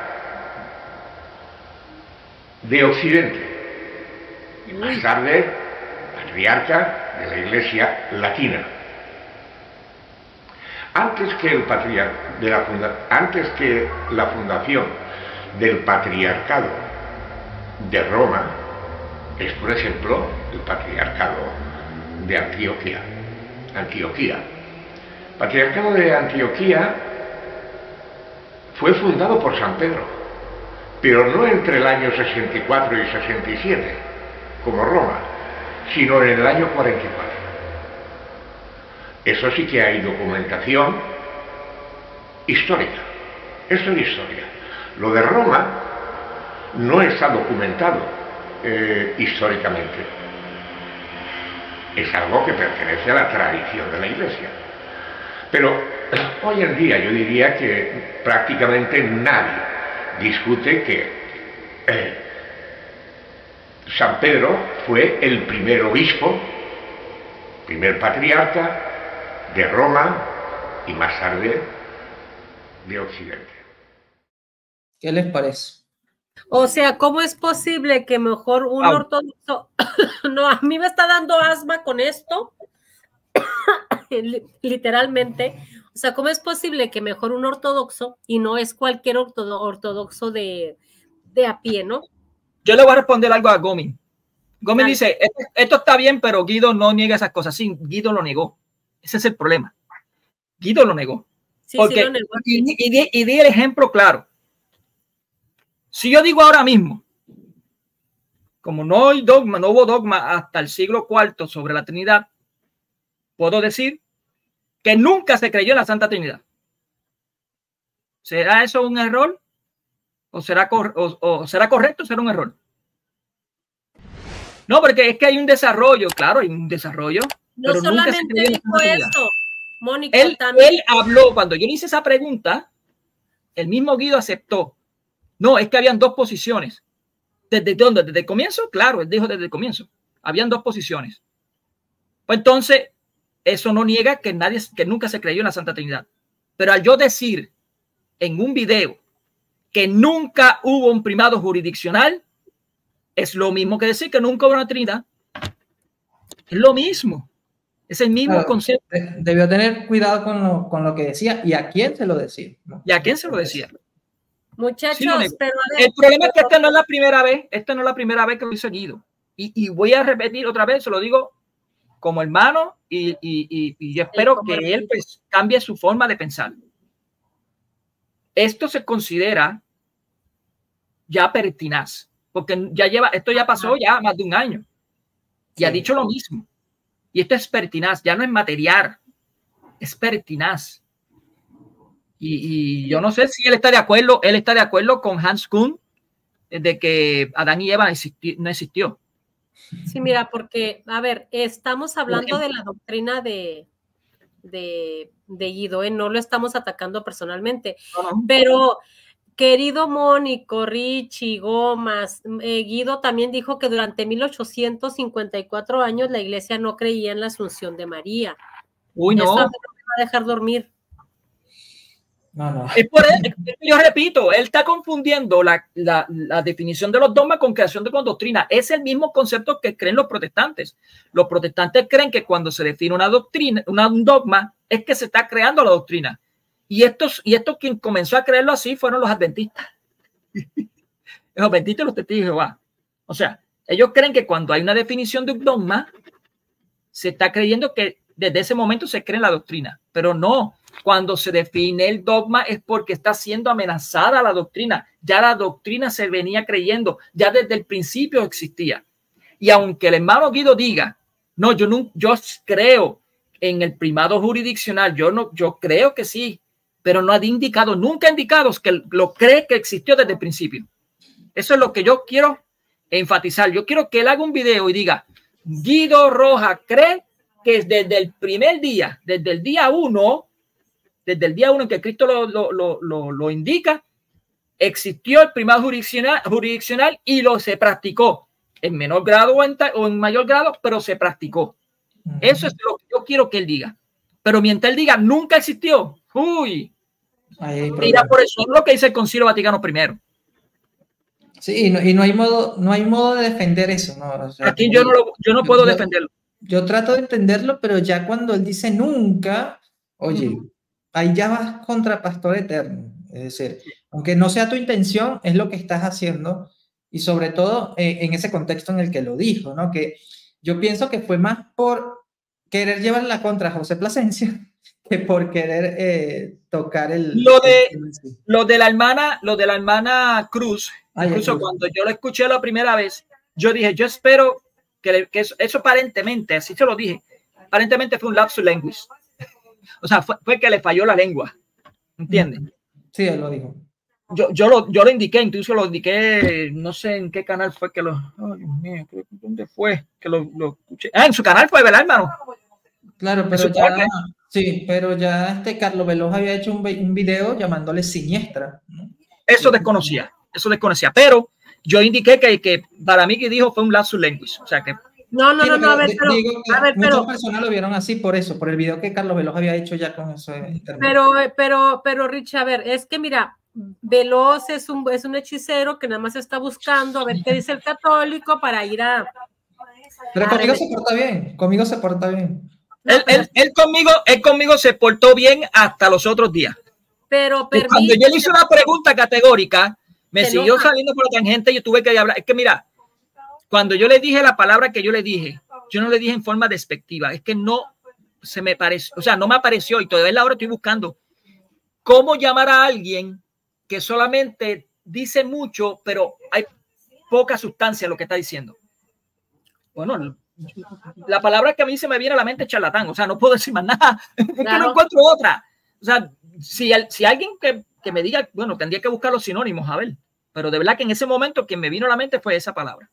de Occidente y más tarde patriarca de la Iglesia Latina. Antes que la fundación del patriarcado de Roma es, por ejemplo, el patriarcado de Antioquía. El patriarcado de Antioquía fue fundado por San Pedro, pero no entre el año 64 y 67, como Roma, sino en el año 44. Eso sí que hay documentación histórica. Esto es historia. Lo de Roma no está documentado históricamente. Es algo que pertenece a la tradición de la Iglesia. Pero hoy en día yo diría que prácticamente nadie discute que San Pedro fue el primer obispo, primer patriarca de Roma y más tarde de Occidente. ¿Qué les parece? O sea, ¿cómo es posible que mejor un ortodoxo... No, a mí me está dando asma con esto, literalmente. O sea, ¿cómo es posible que mejor un ortodoxo, y no es cualquier ortodoxo de a pie, ¿no? Yo le voy a responder algo a Gómez. Gómez dice, esto está bien, pero Guido no niega esas cosas. Sí, Guido lo negó. Ese es el problema. Guido lo negó. Sí, porque, sí lo negó. Y di el ejemplo claro. Si yo digo ahora mismo, como no hubo dogma hasta el siglo IV sobre la Trinidad, puedo decir que nunca se creyó en la Santa Trinidad. ¿Será eso un error? ¿O será correcto o será un error? No, porque es que hay un desarrollo, claro, hay un desarrollo. No pero solamente dijo eso, Mónica. Él habló, cuando yo le hice esa pregunta, el mismo Guido aceptó. No, es que habían dos posiciones. ¿Desde dónde? ¿Desde el comienzo? Claro, él dijo desde el comienzo. Habían dos posiciones. Pues entonces, eso no niega que nunca se creyó en la Santa Trinidad. Pero al yo decir en un video que nunca hubo un primado jurisdiccional, es lo mismo que decir que nunca hubo una Trinidad. Es lo mismo. Es el mismo concepto. Debió tener cuidado con lo que decía y a quién se lo decía, ¿no? ¿Y a quién se lo decía? Muchachos, sí, pero a ver, el problema es que esta no es la primera vez, que lo hizo Guido. Y voy a repetir otra vez, se lo digo como hermano y yo espero que él pues cambie su forma de pensar. Esto se considera ya pertinaz, porque esto ya pasó ya más de un año y ha dicho lo mismo. Y esto es pertinaz, ya no es material, es pertinaz. Y yo no sé si él está de acuerdo con Hans Kuhn de que Adán y Eva no existió. Sí, mira, porque, a ver, estamos hablando de la doctrina de Guido, no lo estamos atacando personalmente, pero querido Mónico, Richie, Gomas, Guido también dijo que durante 1854 años la iglesia no creía en la Asunción de María. Uy, no. Eso no me va a dejar dormir. No. Es por él, yo repito, él está confundiendo la definición de los dogmas con creación de una doctrina. Es el mismo concepto que creen los protestantes. Los protestantes creen que cuando se define una doctrina, un dogma, es que se está creando la doctrina. Y estos quien comenzó a creerlo así fueron los adventistas. Los adventistas y los testigos de Jehová. O sea, ellos creen que cuando hay una definición de un dogma, se está creyendo que desde ese momento se cree en la doctrina, pero no. Cuando se define el dogma es porque está siendo amenazada la doctrina. Ya la doctrina se venía creyendo, ya desde el principio existía. Y aunque el hermano Guido diga, no, yo creo en el primado jurisdiccional, yo creo que sí, pero no ha indicado, nunca ha indicado que lo cree que existió desde el principio. Eso es lo que yo quiero enfatizar. Yo quiero que él haga un video y diga, Guido Rojas cree que desde el primer día, desde el día 1 en que Cristo lo indica, existió el primado jurisdiccional y se practicó en menor grado o en mayor grado, pero se practicó. Eso es lo que yo quiero que él diga. Pero mientras él diga nunca existió, mira, por eso es lo que dice el Concilio Vaticano I. Sí, y no hay modo de defender eso, ¿no? O sea, aquí yo no puedo defenderlo. Yo trato de entenderlo, pero ya cuando él dice nunca, oye, ahí ya vas contra pastor eterno. Es decir, aunque no sea tu intención, es lo que estás haciendo, y sobre todo en ese contexto en el que lo dijo, ¿no? Que yo pienso que fue más por querer llevar la contra a José Plasencia que por querer tocar lo de la hermana Cruz. Incluso cuando yo lo escuché la primera vez, yo dije, yo espero que eso aparentemente, así se lo dije, aparentemente fue un lapsus linguis. O sea, fue que le falló la lengua. ¿Entiendes? Sí, él lo dijo. Yo lo indiqué, incluso lo indiqué, no sé en qué canal fue que oh, Dios mío, ¿dónde fue que lo escuché? En su canal fue, ¿verdad, hermano? Claro, pero ya, sí, pero ya Carlos Veloz había hecho un video llamándole siniestra, ¿no? Eso desconocía, pero yo indiqué que para mí que dijo fue un lapsus linguis, o sea que no, a ver, pero muchas personas lo vieron así por el video que Carlos Veloz había hecho ya con eso. Pero Rich, a ver, es que mira, Veloz es un hechicero que nada más está buscando a ver qué dice el católico para ir a... Pero conmigo se porta bien. Él conmigo se portó bien hasta los otros días. Pero cuando yo le hice una pregunta categórica, me siguió saliendo por la tangente y yo tuve que hablar. Es que mira, cuando yo le dije la palabra que yo le dije, yo no le dije en forma despectiva. Es que no se me pareció, o sea, no me apareció y todavía ahora estoy buscando cómo llamar a alguien que solamente dice mucho, pero hay poca sustancia en lo que está diciendo. Bueno, la palabra que a mí se me viene a la mente es charlatán, o sea, no puedo decir más nada, es que no encuentro otra. O sea, si alguien que me diga, bueno, tendría que buscar los sinónimos, a ver, pero de verdad que en ese momento que me vino a la mente fue esa palabra.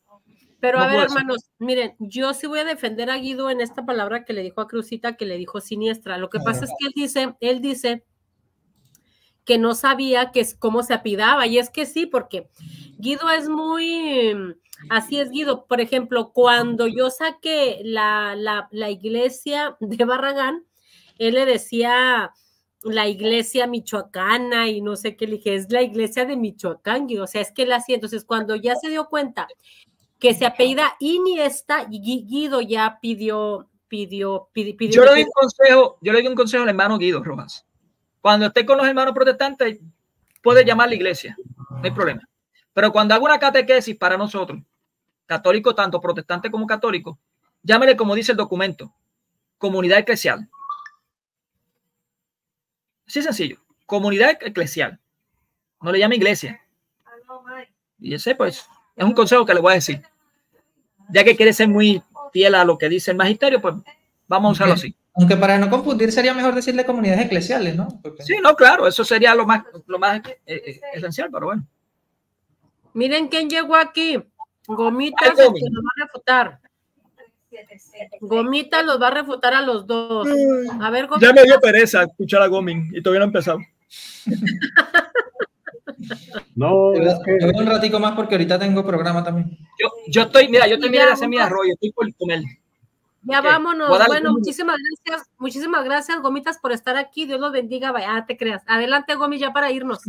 Pero no a ver, hermanos, miren, yo sí voy a defender a Guido en esta palabra que le dijo a Cruzita, que le dijo siniestra. Lo que pasa es que él dice que no sabía cómo se apidaba, y es que sí, porque Guido es muy... Así es, Guido. Por ejemplo, cuando yo saqué la iglesia de Barragán, él le decía la iglesia michoacana y no sé qué, le dije, es la iglesia de Michoacán, Guido. O sea, es que él hacía. Entonces, cuando ya se dio cuenta que se apellida Iniesta, Guido ya pidió. Yo le di un consejo al hermano Guido Rojas. Cuando esté con los hermanos protestantes, puede llamar a la iglesia, no hay problema. Pero cuando haga una catequesis para nosotros, católicos, tanto protestantes como católicos, llámele como dice el documento, comunidad eclesial. Así sencillo, comunidad eclesial. No le llame iglesia. Y ese, pues, es un consejo que le voy a decir. Ya que quiere ser muy fiel a lo que dice el magisterio, pues vamos a usarlo así. Aunque para no confundir sería mejor decirle comunidades eclesiales, ¿no? Porque... Sí, no, claro, eso sería lo más esencial, pero bueno. Miren quién llegó aquí. Gomitas los va a refutar. Gomitas los va a refutar a los dos. A ver, Gomitas. Ya me dio pereza escuchar a Gomin y todavía no he empezado. No, es que... Yo voy un ratico más porque ahorita tengo programa también. Yo estoy de hacer mi arroyo, estoy por comer. Ya vámonos. Bueno, muchísimas gracias, Gomitas, por estar aquí. Dios los bendiga. Vaya, te creas. Adelante, Gomi, ya para irnos.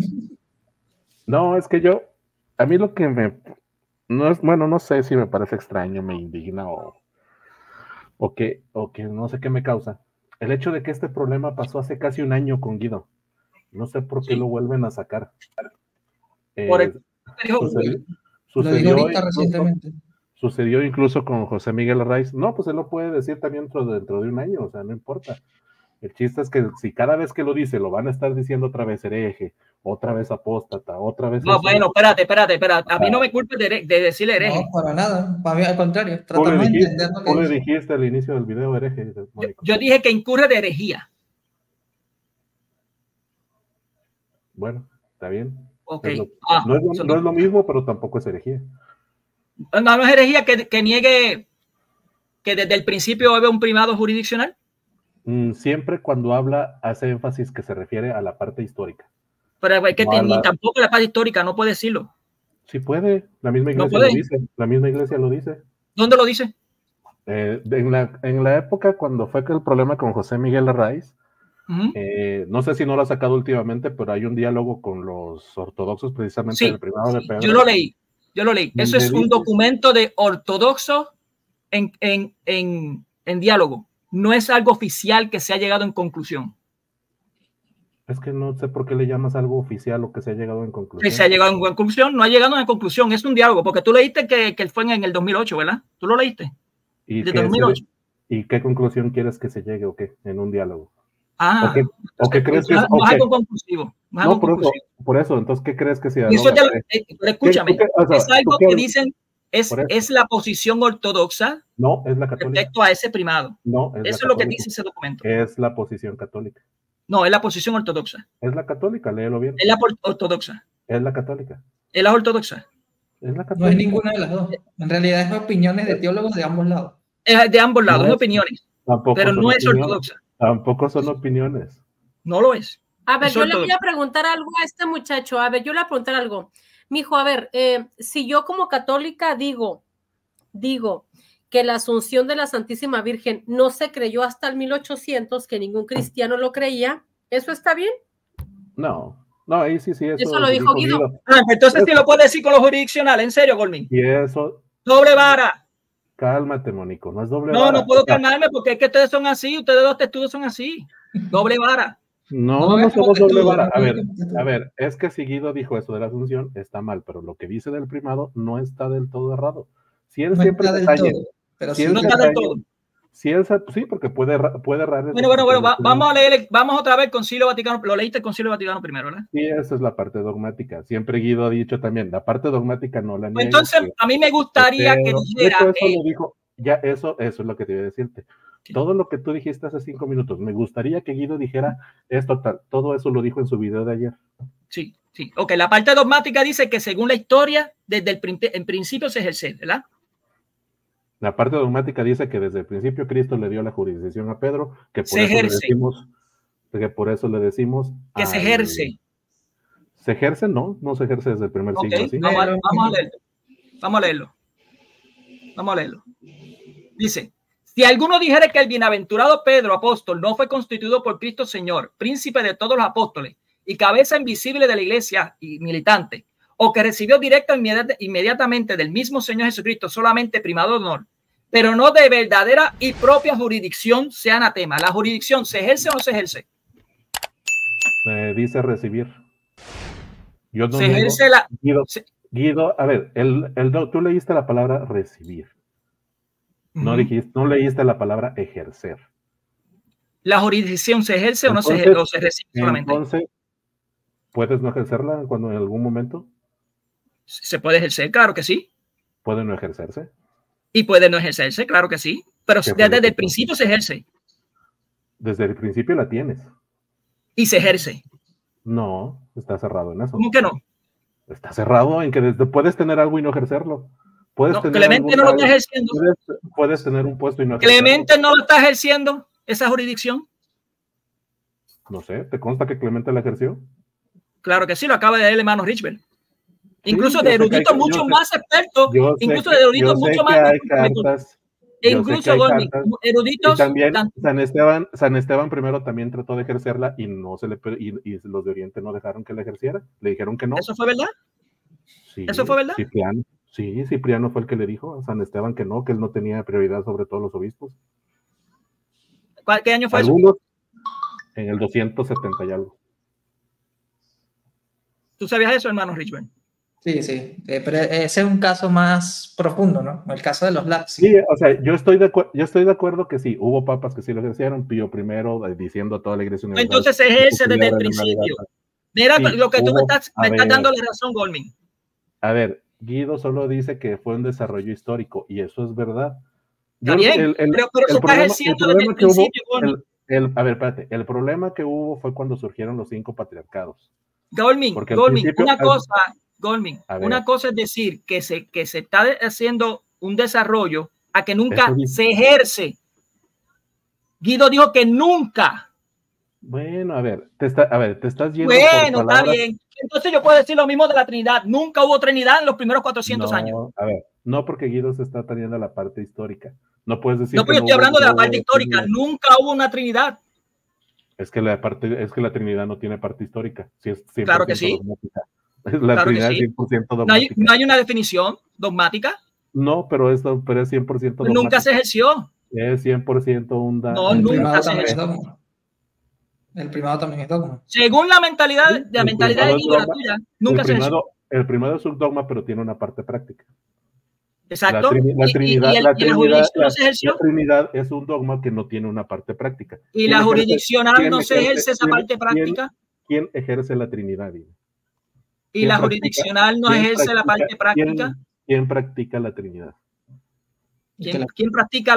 No, es que a mí lo que no sé si me parece extraño, me indigna o que no sé qué me causa. El hecho de que este problema pasó hace casi un año con Guido. No sé por qué lo vuelven a sacar. Sucedió incluso con José Miguel Arraiz. No, pues él lo puede decir también dentro de un año, o sea, no importa. El chiste es que si cada vez que lo dice lo van a estar diciendo otra vez hereje, otra vez apóstata, otra vez... No, bueno, espérate. A mí no me culpes de decirle hereje. No, para nada. Para mí, al contrario. Tú Tratamos de entender lo le que dijiste al inicio del video hereje, Mónico. Yo dije que incurre de herejía. Bueno, está bien. Ok. No es lo mismo, pero tampoco es herejía. No es herejía que niegue que desde el principio debe un primado jurisdiccional. Siempre cuando habla hace énfasis que se refiere a la parte histórica. Pero es que ni tampoco la parte histórica, no puede decirlo. Sí puede, la misma iglesia lo dice. La misma iglesia lo dice. ¿Dónde lo dice? En la época cuando fue el problema con José Miguel Arraiz, no sé si no lo ha sacado últimamente, pero hay un diálogo con los ortodoxos precisamente del primado de Pedro. Yo lo leí. Eso es un documento de ortodoxo en diálogo. No es algo oficial que se ha llegado en conclusión. Es que no sé por qué le llamas algo oficial o que se ha llegado en conclusión. Que se ha llegado en conclusión, no ha llegado en conclusión, es un diálogo, porque tú leíste que fue en el 2008, ¿verdad? ¿Tú lo leíste? ¿Y qué conclusión quieres que se llegue o qué? En un diálogo. ¿O qué crees que es? No es algo conclusivo. No, por eso, entonces, ¿qué crees que sea? Escúchame, es algo que dicen, es la posición ortodoxa no, es la católica. respecto a ese primado. No, eso es lo que dice ese documento. Es la posición católica. No, es la posición ortodoxa. Es la católica, léelo bien. Es la ortodoxa. Es la católica. Es la ortodoxa. Es la católica. no es ninguna de las dos. En realidad es opiniones de teólogos de ambos lados. Es de ambos lados, no es opiniones. Pero no es ortodoxa. Tampoco son opiniones. No lo es. A ver, yo le voy a preguntar algo a este muchacho. A ver, yo le voy a preguntar algo. Mijo, a ver, si yo como católica digo que la asunción de la Santísima Virgen no se creyó hasta el 1800, que ningún cristiano lo creía, ¿eso está bien? No, ahí sí. Eso lo dijo Guido. Entonces sí lo puede decir con lo jurisdiccional, en serio, Golmin. Y eso... Doble vara. Cálmate, Mónico, no es doble vara. No puedo calmarme porque es que ustedes son así, ustedes dos testudos son así. Doble vara. No somos doble vara. A ver, es que si Guido dijo eso de la asunción, está mal, pero lo que dice del primado no está del todo errado. Si él no siempre está del todo, pero si sí no está del todo. Si él, sí, porque puede errar. Bueno, vamos a leer, vamos otra vez Concilio Vaticano. Lo leíste el Concilio Vaticano primero, ¿verdad? Sí, esa es la parte dogmática. Siempre Guido ha dicho también, la parte dogmática no la niega. Entonces, a mí me gustaría que dijera. Eso lo dijo, ya, eso es lo que te iba a decirte. Sí. Todo lo que tú dijiste hace 5 minutos, me gustaría que Guido dijera esto, todo eso lo dijo en su video de ayer. Sí. Ok, la parte dogmática dice que según la historia, desde en principio se ejerce, ¿verdad? La parte dogmática dice que desde el principio Cristo le dio la jurisdicción a Pedro, que por eso le decimos que se ejerce. ¿Se ejerce? No se ejerce desde el primer siglo. ¿Sí? Vamos a leerlo. Dice, si alguno dijera que el bienaventurado Pedro, apóstol, no fue constituido por Cristo Señor, príncipe de todos los apóstoles y cabeza invisible de la iglesia y militante, o que recibió directo inmediatamente del mismo Señor Jesucristo solamente primado de honor, pero no de verdadera y propia jurisdicción, sea anatema. ¿La jurisdicción se ejerce o no se ejerce? Dice recibir. Yo no se ejerce la... Guido, a ver, tú leíste la palabra recibir. No leíste la palabra ejercer. ¿La jurisdicción se ejerce o no se ejerce? ¿O se recibe solamente? Entonces, ¿puedes no ejercerla cuando en algún momento? ¿Se puede ejercer? Claro que sí. ¿Puede no ejercerse? Y puede no ejercerse, claro que sí. Pero desde el principio se ejerce. Desde el principio la tienes. Y se ejerce. No, está cerrado en eso. ¿Cómo que no? Está cerrado en que puedes tener algo y no ejercerlo. Clemente no lo está ejerciendo. Puedes tener un puesto y no ejercerlo. Clemente no lo está ejerciendo, esa jurisdicción. No sé, ¿te consta que Clemente la ejerció? Claro que sí, lo acaba de leer el hermano Richbert. Incluso sí, de eruditos mucho más expertos, incluso de eruditos mucho más expertos. Incluso eruditos. Y también San Esteban primero también trató de ejercerla y no y los de Oriente no dejaron que la ejerciera. Le dijeron que no. ¿Eso fue verdad? Sí, ¿Eso fue verdad? Cipriano fue el que le dijo a San Esteban que él no tenía prioridad sobre todos los obispos. ¿Qué año fue Algunos, eso? En el 270 y algo. ¿Tú sabías eso, hermano Richbert? Sí, pero ese es un caso más profundo, ¿no? El caso de los Lapsi. Sí, o sea, yo estoy de acuerdo que sí, hubo papas que sí lo ejercieron, Pío primero diciendo a toda la iglesia universal. Entonces es ese desde el principio. Mira, sí, lo que tú me estás dando la razón, Goldman. A ver, Guido solo dice que fue un desarrollo histórico, y eso es verdad. Está bien, pero se está ejerciendo desde el principio, Goldman. A ver, espérate, el problema que hubo fue cuando surgieron los 5 patriarcados. Goldman, una cosa es decir que se está haciendo un desarrollo a que nunca se ejerce. Guido dijo que nunca. Bueno, a ver, te estás yendo. Bueno, está bien. Entonces yo puedo decir lo mismo de la Trinidad. Nunca hubo Trinidad en los primeros 400 años. A ver, no, porque Guido se está teniendo la parte histórica. No puedes decir. No, pero yo estoy hablando de la parte histórica. Trinidad. Nunca hubo una Trinidad. Es que la Trinidad no tiene parte histórica. Sí, es 100% claro que sí. Dogmática. La Trinidad es 100% dogmática. ¿No hay una definición dogmática? No, pero es 100% dogmática. Nunca se ejerció. Es 100% un No, nunca se ejerció. El primado también es dogma. Según la mentalidad, de Guido, la tuya, nunca se ejerció. El primado es un dogma, pero tiene una parte práctica. Exacto. La Trinidad es un dogma que no tiene una parte práctica. ¿Y la jurisdiccional no se ejerce esa parte práctica? ¿Quién ejerce la Trinidad? ¿Y la jurisdiccional no ejerce la parte práctica? ¿Quién practica la Trinidad? ¿Quién practica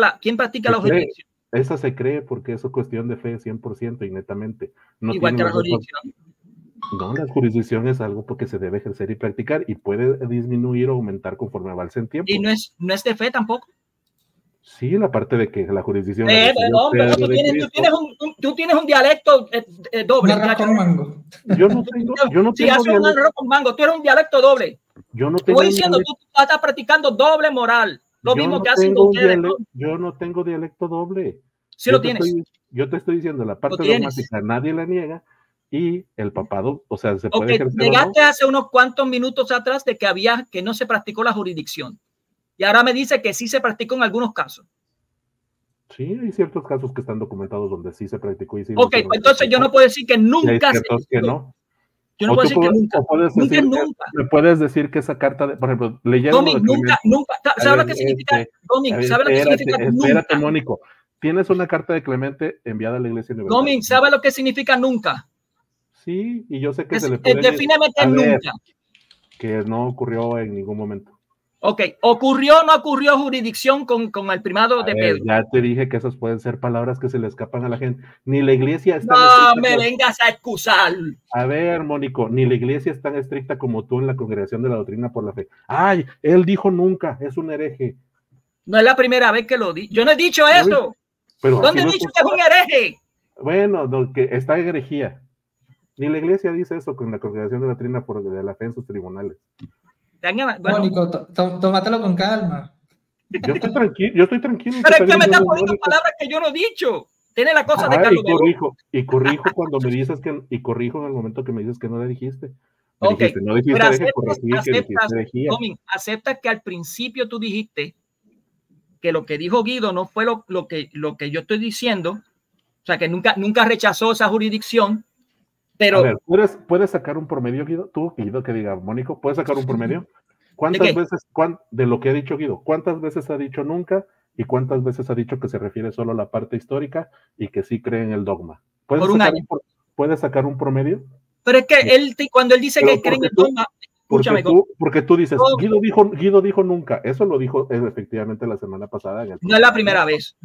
la jurisdicción? Esa se cree porque eso es cuestión de fe 100% y netamente. No igual que la jurisdicción. No, la jurisdicción es algo porque se debe ejercer y practicar y puede disminuir o aumentar conforme avance en tiempo. ¿Y no es de fe tampoco? Sí, la parte de que la jurisdicción... tú tienes un dialecto doble. Con mango. Yo no tengo un arroz con mango, tú eres un dialecto doble. Yo no tengo. Estoy diciendo, tú estás practicando doble moral. Lo mismo que hacen ustedes. Yo no tengo dialecto doble. Sí lo tienes. Yo te estoy diciendo, la parte dogmática nadie la niega y el papado, o sea, se puede ejercer. Negaste hace unos cuantos minutos atrás de que no se practicó la jurisdicción. Y ahora me dice que sí se practicó en algunos casos. Sí, hay ciertos casos que están documentados donde sí se practicó y sí. Ok, pues entonces yo no puedo decir que nunca se practicó. Que no. Yo no puedo decir que nunca. Nunca. Me puedes decir que esa carta, por ejemplo, leyendo. Nunca. ¿Sabes lo que significa? ¿Sabes lo que significa nunca? Espérate, Mónico. Tienes una carta de Clemente enviada a la Iglesia Universal. Domin, ¿sabe lo que significa nunca? Sí, y yo sé que se le puede defíneme nunca. Que no ocurrió en ningún momento. Ok, ¿ocurrió o no ocurrió jurisdicción con el primado de Pedro? Ya te dije que esas pueden ser palabras que se le escapan a la gente. Ni la iglesia es tan estricta. No me vengas a excusar. A ver, Mónico, ni la iglesia es tan estricta como tú en la Congregación de la Doctrina por la Fe. Ay, él dijo nunca, es un hereje. No es la primera vez que lo di. Yo no he dicho eso. Pero ¿dónde he dicho que es un hereje? Bueno, que está en herejía. Ni la iglesia dice eso con la Congregación de la Doctrina por la Fe en sus tribunales. Bueno, Mónico, tómatelo con calma. Yo estoy tranquilo. Pero es que me está poniendo palabras que yo no he dicho. Tiene la cosa de Carlos. Y corrijo cuando me dices que, y corrijo en el momento que me dices que no le dijiste. Okay. No dijiste acepta que al principio tú dijiste que lo que dijo Guido no fue lo que yo estoy diciendo. O sea, que nunca rechazó esa jurisdicción. Pero, a ver, ¿puedes sacar un promedio, Guido? Tú, Guido, que diga, Mónico, ¿puedes sacar un promedio? ¿Cuántas veces, de lo que ha dicho Guido, cuántas veces ha dicho nunca y cuántas veces ha dicho que se refiere solo a la parte histórica y que sí cree en el dogma? ¿Puedes sacar un promedio? Pero es que cuando él dice que cree en el dogma, escúchame. Porque tú dices, Guido dijo nunca, eso lo dijo efectivamente la semana pasada. No es la primera vez.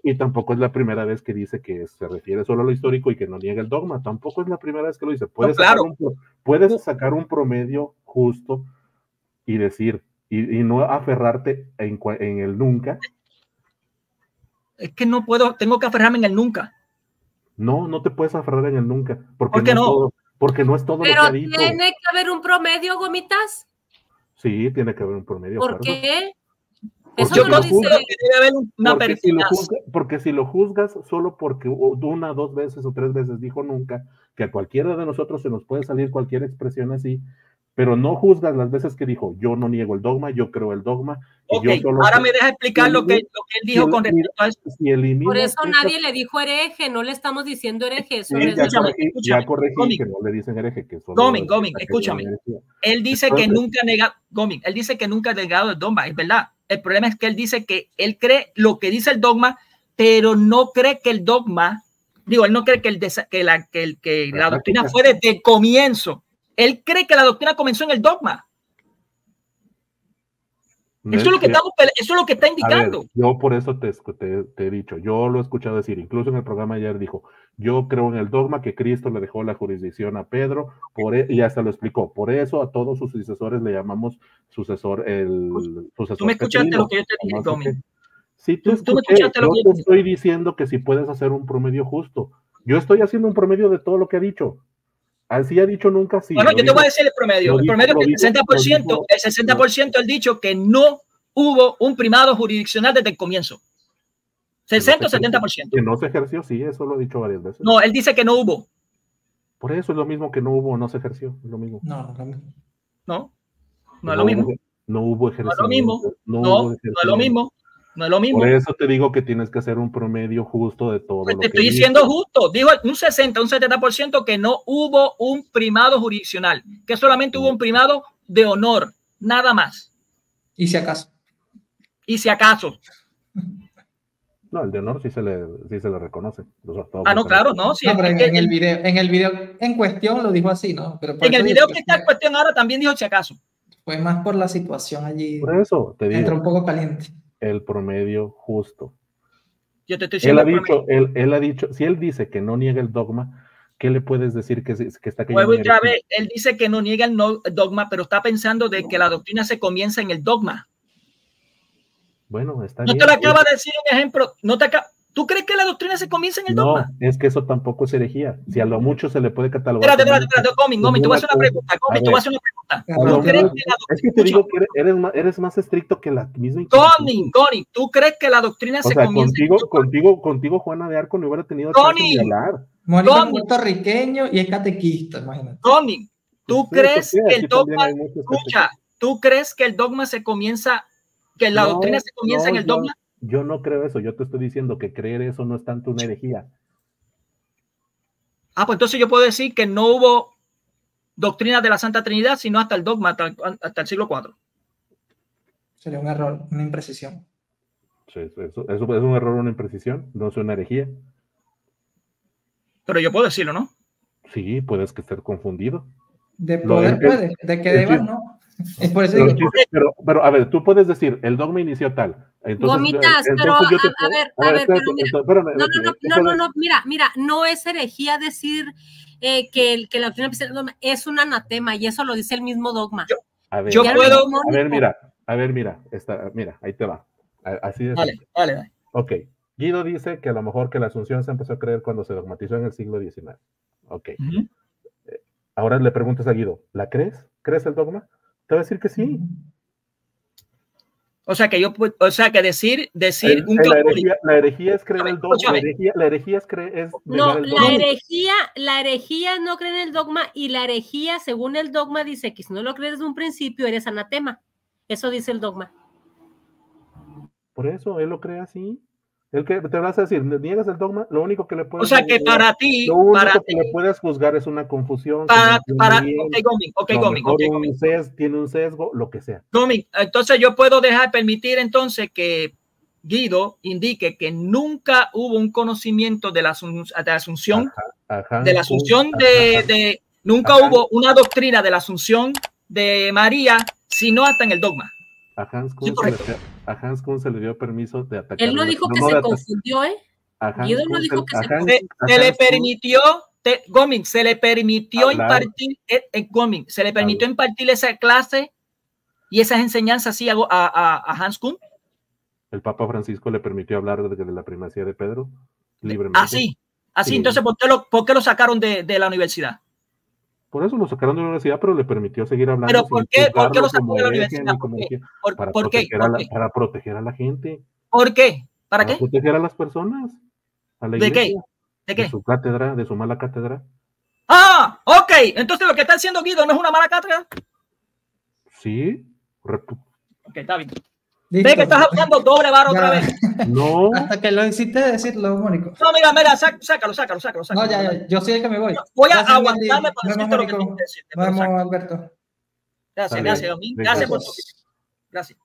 Y tampoco es la primera vez que dice que se refiere solo a lo histórico y que no niega el dogma, tampoco es la primera vez que lo dice. Puedes sacar un promedio justo y decir, y no aferrarte en el nunca. Es que no puedo, tengo que aferrarme en el nunca. No te puedes aferrar en el nunca. ¿Por qué no? Porque no es todo pero lo que ha dicho. ¿Tiene que haber un promedio, Gomitas? Sí, tiene que haber un promedio. ¿Por qué? Eso no lo dice que debe haber una persona. Porque si lo juzgas solo porque una, 2 veces o 3 veces dijo nunca, que a cualquiera de nosotros se nos puede salir cualquier expresión así, pero no juzgas las veces que dijo, yo no niego el dogma, yo creo el dogma. Ok, ahora me deja explicar lo que él dijo con respecto a eso. Por eso nadie le dijo hereje, no le estamos diciendo hereje. Eso ya corregí que no le dicen hereje. Gómez, escúchame. Él dice que nunca ha negado el dogma, es verdad. El problema es que él dice que él cree lo que dice el dogma, pero no cree que el dogma, él no cree que la doctrina fue desde el comienzo. Él cree que la doctrina comenzó en el dogma. Eso es lo que está indicando. Ver, yo por eso te he dicho, yo lo he escuchado decir, incluso en el programa ayer dijo, yo creo en el dogma que Cristo le dejó la jurisdicción a Pedro, y ya se lo explicó, por eso a todos sus sucesores le llamamos sucesor. ¿Tú me escuchaste lo que yo te dije, Gómez? Sí, tú me escuchaste lo que yo te estoy diciendo que si puedes hacer un promedio justo. Yo estoy haciendo un promedio de todo lo que ha dicho. Así ha dicho nunca, sí. Bueno, yo te voy a decir el promedio. El promedio es que el 60% él dicho que no hubo un primado jurisdiccional desde el comienzo. 60 o 70%. Que no se ejerció, sí, eso lo he dicho varias veces. No, él dice que no hubo. Por eso es lo mismo que no hubo, no se ejerció, es lo mismo. No es lo mismo. No hubo ejercicio. No es lo mismo. No es lo mismo. No es lo mismo. Por eso te digo que tienes que hacer un promedio justo de todo. Pues te estoy diciendo justo. Dijo un 60, un 70% que no hubo un primado jurisdiccional, que solamente hubo un primado de honor, nada más. Y si acaso. No, el de honor sí se le reconoce. No, claro, no. Sí, no, pero en el video en cuestión lo dijo así, ¿no? Pero en el video que está en cuestión ahora también dijo si acaso. Fue más por la situación allí. Por eso te digo. Entró un poco caliente. El promedio justo. Yo te estoy diciendo. Él ha dicho, si él dice que no niega el dogma, ¿qué le puedes decir que está cayendo? Él dice que no niega el dogma, pero está pensando de que la doctrina se comienza en el dogma. Bueno, está bien. No te lo acaba de decir un ejemplo. ¿Tú crees que la doctrina se comienza en el dogma? No, es que eso tampoco es herejía. Si a lo mucho se le puede catalogar. Espérate, Gómez, te voy a hacer una pregunta. Te voy a hacer una pregunta. ¿Tú crees que es que te digo que eres más estricto que la misma. Gómez, ¿tú crees que la doctrina se comienza en el dogma? Contigo, Juana de Arco, no hubiera tenido chance de hablar. Mónica es puertorriqueño y es catequista, imagínate. Gómez, ¿tú crees que el dogma, tú crees que el dogma se comienza, que la doctrina se comienza en el dogma? Yo no creo eso, yo te estoy diciendo que creer eso no es tanto una herejía. Pues entonces yo puedo decir que no hubo doctrina de la Santa Trinidad, sino hasta el dogma, hasta el siglo IV. Sería un error, una imprecisión. Sí, eso es un error, una imprecisión, no es una herejía. Pero yo puedo decirlo, ¿no? Sí, puedes que estar confundido. De poder puede, de que deba no. Es por eso pero a ver, tú puedes decir, el dogma inició tal. Gomitas, pero mira, no es herejía decir que la doctrina es un anatema, y eso lo dice el mismo dogma. A ver, mira, ahí te va. Así es. Dale. Ok, Guido dice que a lo mejor que la Asunción se empezó a creer cuando se dogmatizó en el siglo XIX. Ok. Ahora le preguntas a Guido, ¿la crees? ¿Crees el dogma? Te va a decir que sí. O sea que decir la herejía es creer el dogma. La herejía es creer la herejía no cree en el dogma, y la herejía, según el dogma, dice que si no lo crees desde un principio eres anatema. Eso dice el dogma. Por eso él lo cree así. El que te vas a decir, niegas el dogma, lo único que le puedes. O sea que para ti, lo único que le puedes juzgar es una confusión. Gómez, tiene un sesgo, lo que sea. Gómez, entonces yo puedo permitir entonces que Guido indique que nunca hubo un conocimiento de la asunción, nunca hubo una doctrina de la asunción de María, sino hasta en el dogma. A Hans Kuhn se le dio permiso de atacar. Él no dijo que se confundió, Guido no dijo que se confundió. Se le permitió, Gómez, se le permitió impartir, impartir esa clase y esas enseñanzas así a Hans Kuhn. El Papa Francisco le permitió hablar de la primacía de Pedro libremente. Así. Sí. Entonces, ¿por qué lo sacaron de la universidad? Por eso lo sacaron de la universidad, pero le permitió seguir hablando. ¿Pero por qué lo sacó de la universidad? Para proteger a la gente. ¿Por qué? ¿Para qué? Proteger a las personas. A la iglesia, ¿De qué? De su cátedra, de su mala cátedra. Ok. Entonces lo que está haciendo Guido no es una mala cátedra. Sí. Ok, está bien. Listo. Ve que estás usando doble vara otra Ya. vez. No. Hasta que lo hiciste decirlo, Mónico. No, mira, sácalo. No, ya, yo soy el que me voy. Voy a Gracias, aguantarme Mandy. para Nos vemos, decirte lo que Mónico. tengo que decirte. Nos pero vemos, sácalo. Alberto. Gracias, Dale, gracias, Domín. venga. Gracias por tu tiempo. Gracias.